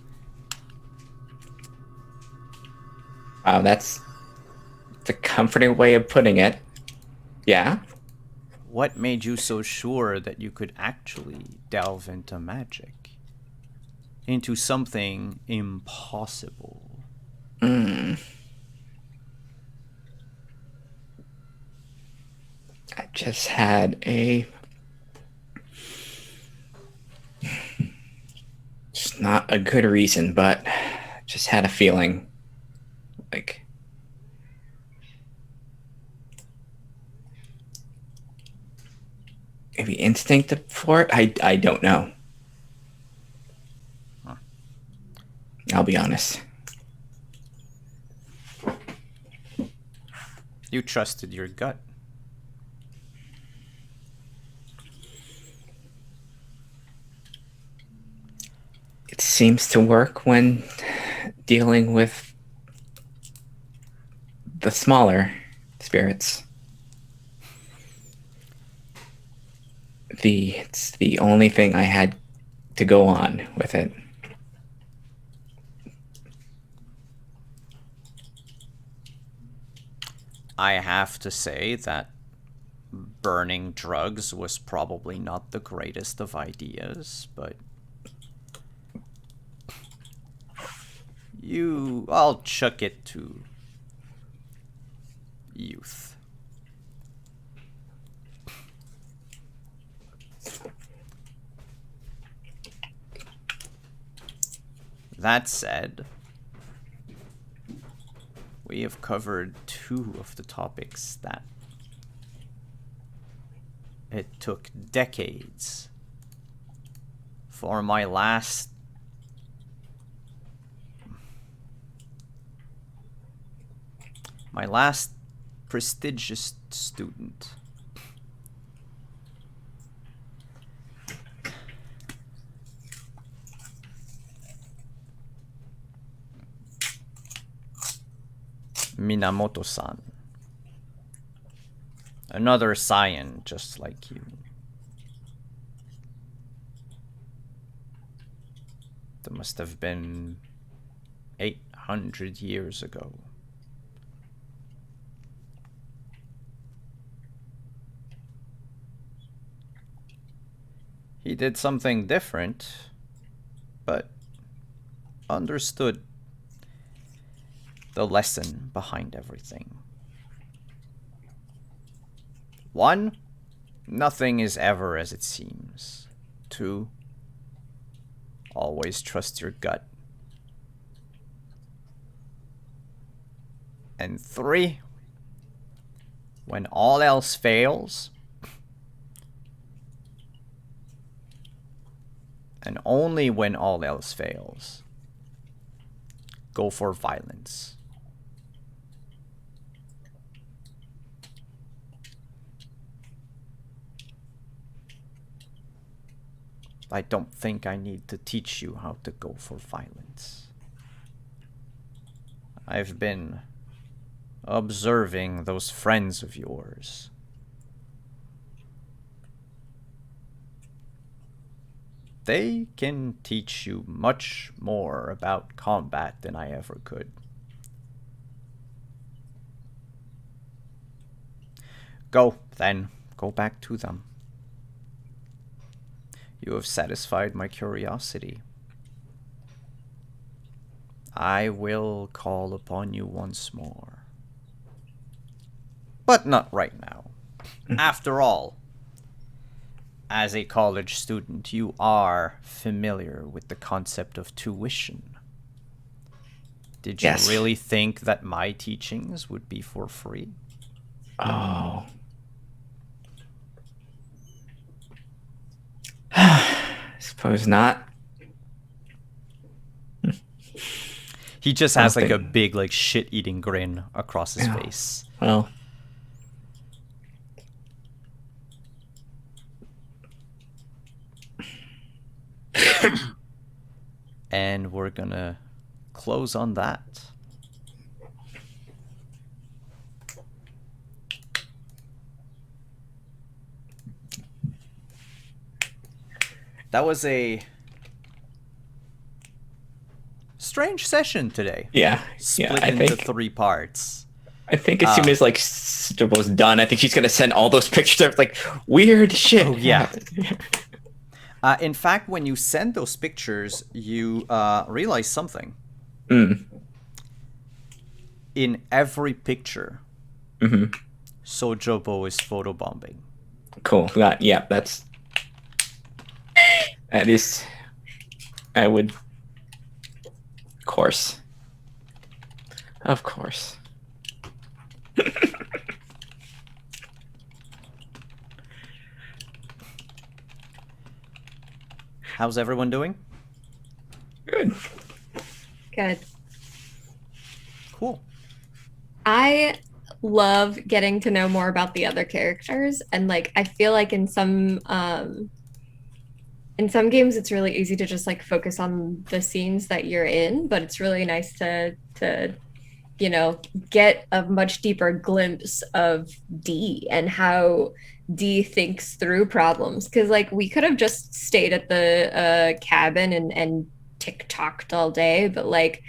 Wow, that's the comforting way of putting it. Yeah? What made you so sure that you could actually delve into magic? Into something impossible? I just had a... It's not a good reason, but just had a feeling like... Maybe instinct for it? I don't know. Huh. I'll be honest. You trusted your gut. It seems to work when dealing with the smaller spirits. It's the only thing I had to go on with it. I have to say that burning drugs was probably not the greatest of ideas, but I'll chuck it to youth. That said, we have covered 2 of the topics that it took decades for my last prestigious student Minamoto-san. Another Scion just like you. That must have been 800 years ago. He did something different, but understood the lesson behind everything. 1, nothing is ever as it seems. 2, always trust your gut. And 3, when all else fails, and only when all else fails, go for violence. I don't think I need to teach you how to go for violence. I've been observing those friends of yours. They can teach you much more about combat than I ever could. Go, then. Go back to them. You have satisfied my curiosity. I will call upon you once more. But not right now. After all, as a college student, you are familiar with the concept of tuition. Did you Yes. really think that my teachings would be for free? Oh. Suppose not. He just has like a Something. big like shit-eating grin across his Yeah. face. Well, And we're gonna close on that. That was a strange session today. yeah. Split I into think 3 parts. as soon as like Sister was done, I think she's gonna send all those pictures of like weird shit. Oh, yeah. In fact, when you send those pictures, you realize something. Mm. In every picture, Hmm. Sojobo is photobombing. Cool. Yeah, that is. I would. Of course. Of course. How's everyone doing? Good. Good. Cool. I love getting to know more about the other characters, and like I feel like in some games it's really easy to just like focus on the scenes that you're in, but it's really nice to get a much deeper glimpse of D and how D thinks through problems, because like we could have just stayed at the cabin and tick-tocked all day, but like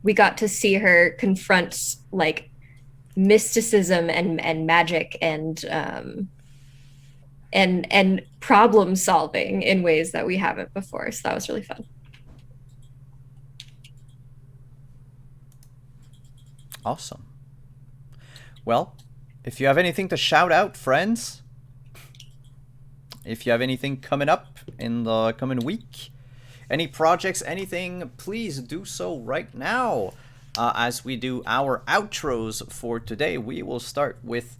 we got to see her confront like mysticism and magic and problem solving in ways that we haven't before. So that was really fun. Awesome. Well, if you have anything to shout out, friends, if you have anything coming up in the coming week, any projects, anything, please do so right now. As we do our outros for today, we will start with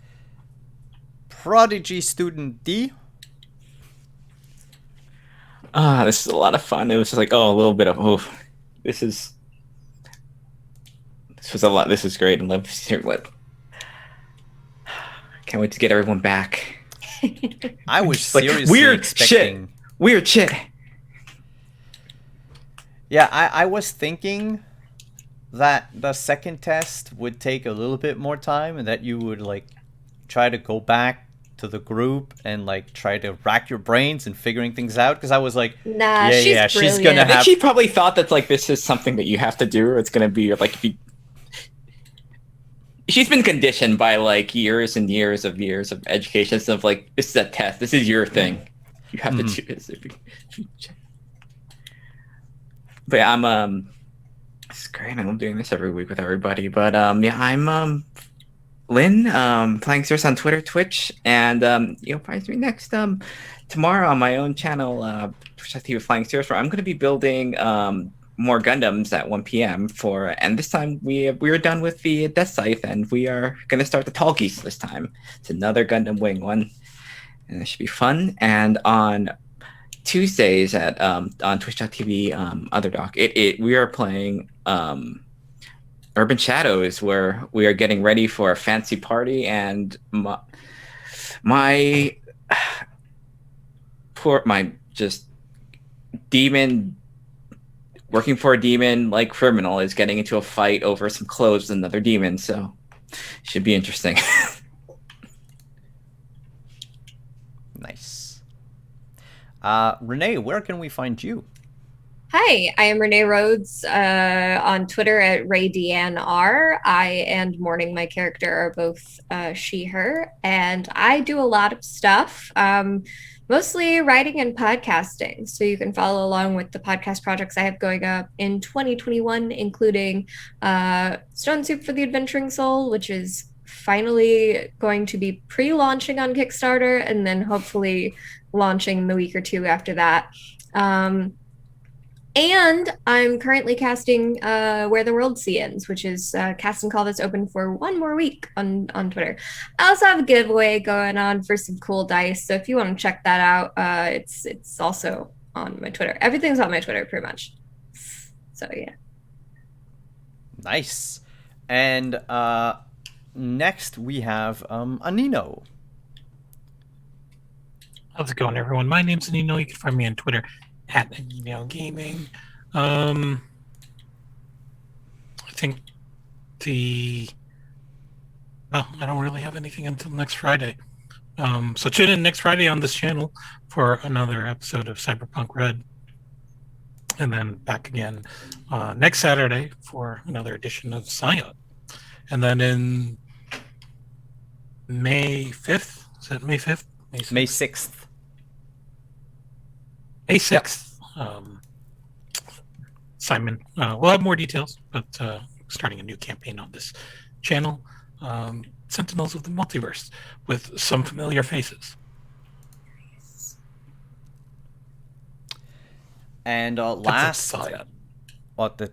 Prodigy Student D. This is a lot of fun. It was just like, a little bit of, this was a lot. This is great. And love to hear what. Can't wait to get everyone back. I was Just, like, seriously weird expecting... shit. Weird shit. Yeah, I was thinking that the second test would take a little bit more time and that you would like try to go back to the group and like try to rack your brains and figuring things out, because I was like, Nah, she's brilliant. gonna I think have... she probably thought that like this is something that you have to do. It's gonna be like she's been conditioned by like years and years of education stuff. Like, this is a test. This is your thing. You have to do this. But yeah, I'm it's great. I'm doing this every week with everybody. But yeah, I'm Lynn, Flying Source on Twitter, Twitch, and you'll find me next tomorrow on my own channel, Twitch.tv Flying Source, where I'm going to be building more Gundams at 1 p.m. and this time we are done with the Death Scythe, and we are going to start the Tall Geese this time. It's another Gundam Wing one, and it should be fun. And on Tuesdays at on Twitch.tv Otherdoc, we are playing Urban Shadows, where we are getting ready for a fancy party, and my just demon working for a demon like criminal is getting into a fight over some clothes with another demon, so should be interesting. Nice. Renee, where can we find you? Hi, I am Renee Rhodes on Twitter at RayDeanneR. I and Morning, my character, are both she, her, and I do a lot of stuff, mostly writing and podcasting. So you can follow along with the podcast projects I have going up in 2021, including Stone Soup for the Adventuring Soul, which is finally going to be pre-launching on Kickstarter and then hopefully launching in the week or two after that. And I'm currently casting Where the World Ends, which is a casting call that's open for one more week on Twitter. I also have a giveaway going on for some cool dice, so if you want to check that out, it's also on my Twitter. Everything's on my Twitter, pretty much. So yeah. Nice. And next we have Anino. How's it going, everyone? My name's Anino. You can find me on Twitter at Anino Gaming. I think I don't really have anything until next Friday. So tune in next Friday on this channel for another episode of Cyberpunk Red. And then back again next Saturday for another edition of Scion. And then in May 5th, is that May 5th? May 6th. May 6th. Simon, we'll have more details, but starting a new campaign on this channel, Sentinels of the Multiverse, with some familiar faces. And That's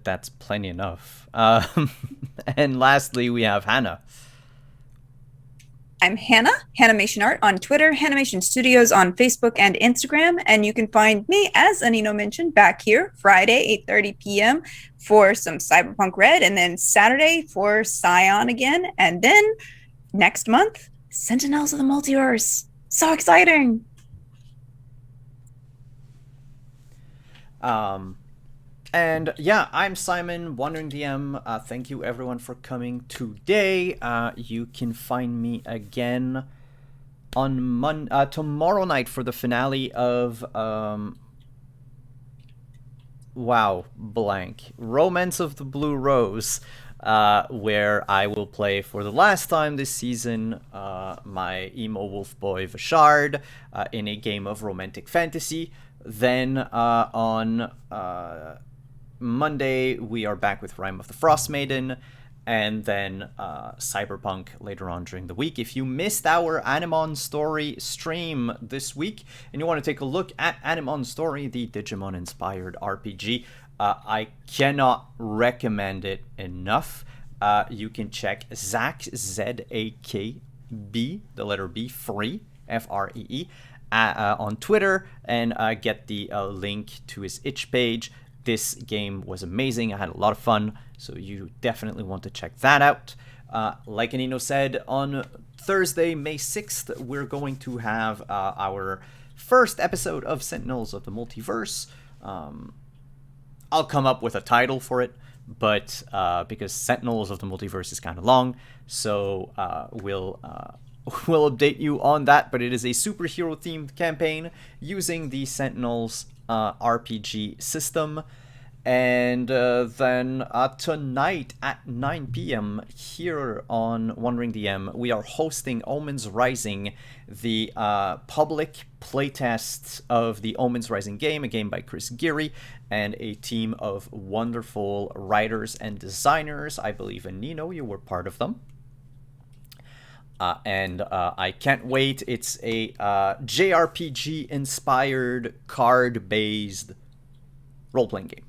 that's plenty enough. And lastly, we have Hannah. I'm Hannah, Hanimation Art on Twitter, Hanimation Studios on Facebook and Instagram, and you can find me, as Anino mentioned, back here Friday, 8:30 p.m. for some Cyberpunk Red, and then Saturday for Scion again, and then next month, Sentinels of the Multiverse. So exciting! And yeah, I'm Simon, Wandering DM. Thank you everyone for coming today. You can find me again on tomorrow night for the finale of Romance of the Blue Rose, where I will play for the last time this season my emo wolf boy Vashard in a game of romantic fantasy. Then on Monday, we are back with Rime of the Frost Maiden, and then Cyberpunk later on during the week. If you missed our Animon Story stream this week, and you want to take a look at Animon Story, the Digimon-inspired RPG, I cannot recommend it enough. You can check Zach, Z-A-K-B, the letter B, free, F-R-E-E, on Twitter, and get the link to his itch page. This game was amazing. I had a lot of fun, so you definitely want to check that out. Like Anino said, on Thursday, May 6th, we're going to have our first episode of Sentinels of the Multiverse. I'll come up with a title for it, but because Sentinels of the Multiverse is kind of long, so we'll update you on that. But it is a superhero-themed campaign using the Sentinels RPG system. And then tonight at 9 p.m. here on Wandering DM, we are hosting Omens Rising, the public playtest of the Omens Rising game, a game by Chris Geary and a team of wonderful writers and designers. I believe, Anino, you were part of them. And I can't wait. It's a JRPG-inspired, card-based role-playing game.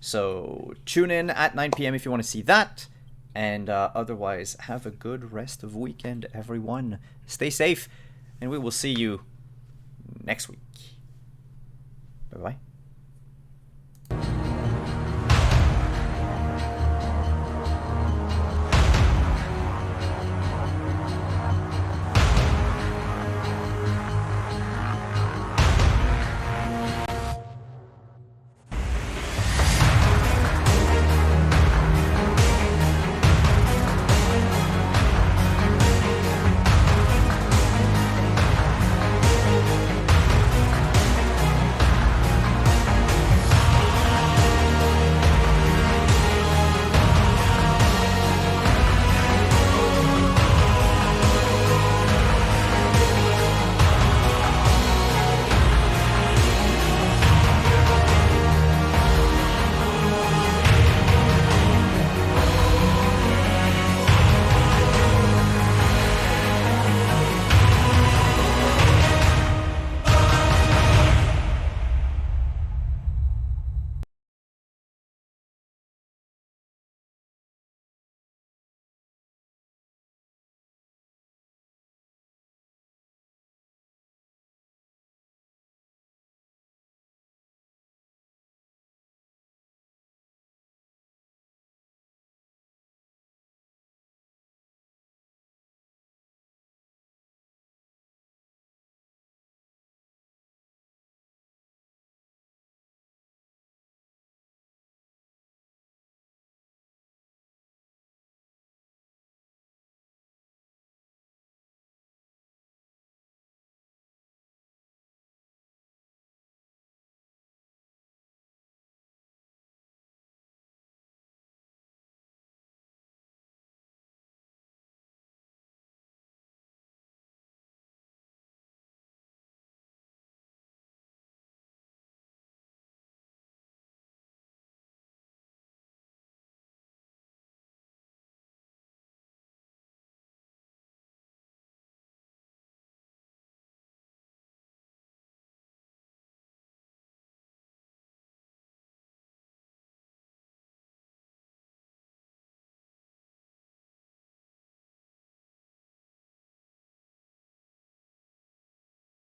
So tune in at 9 p.m. if you want to see that. And otherwise, have a good rest of weekend, everyone. Stay safe, and we will see you next week. Bye-bye.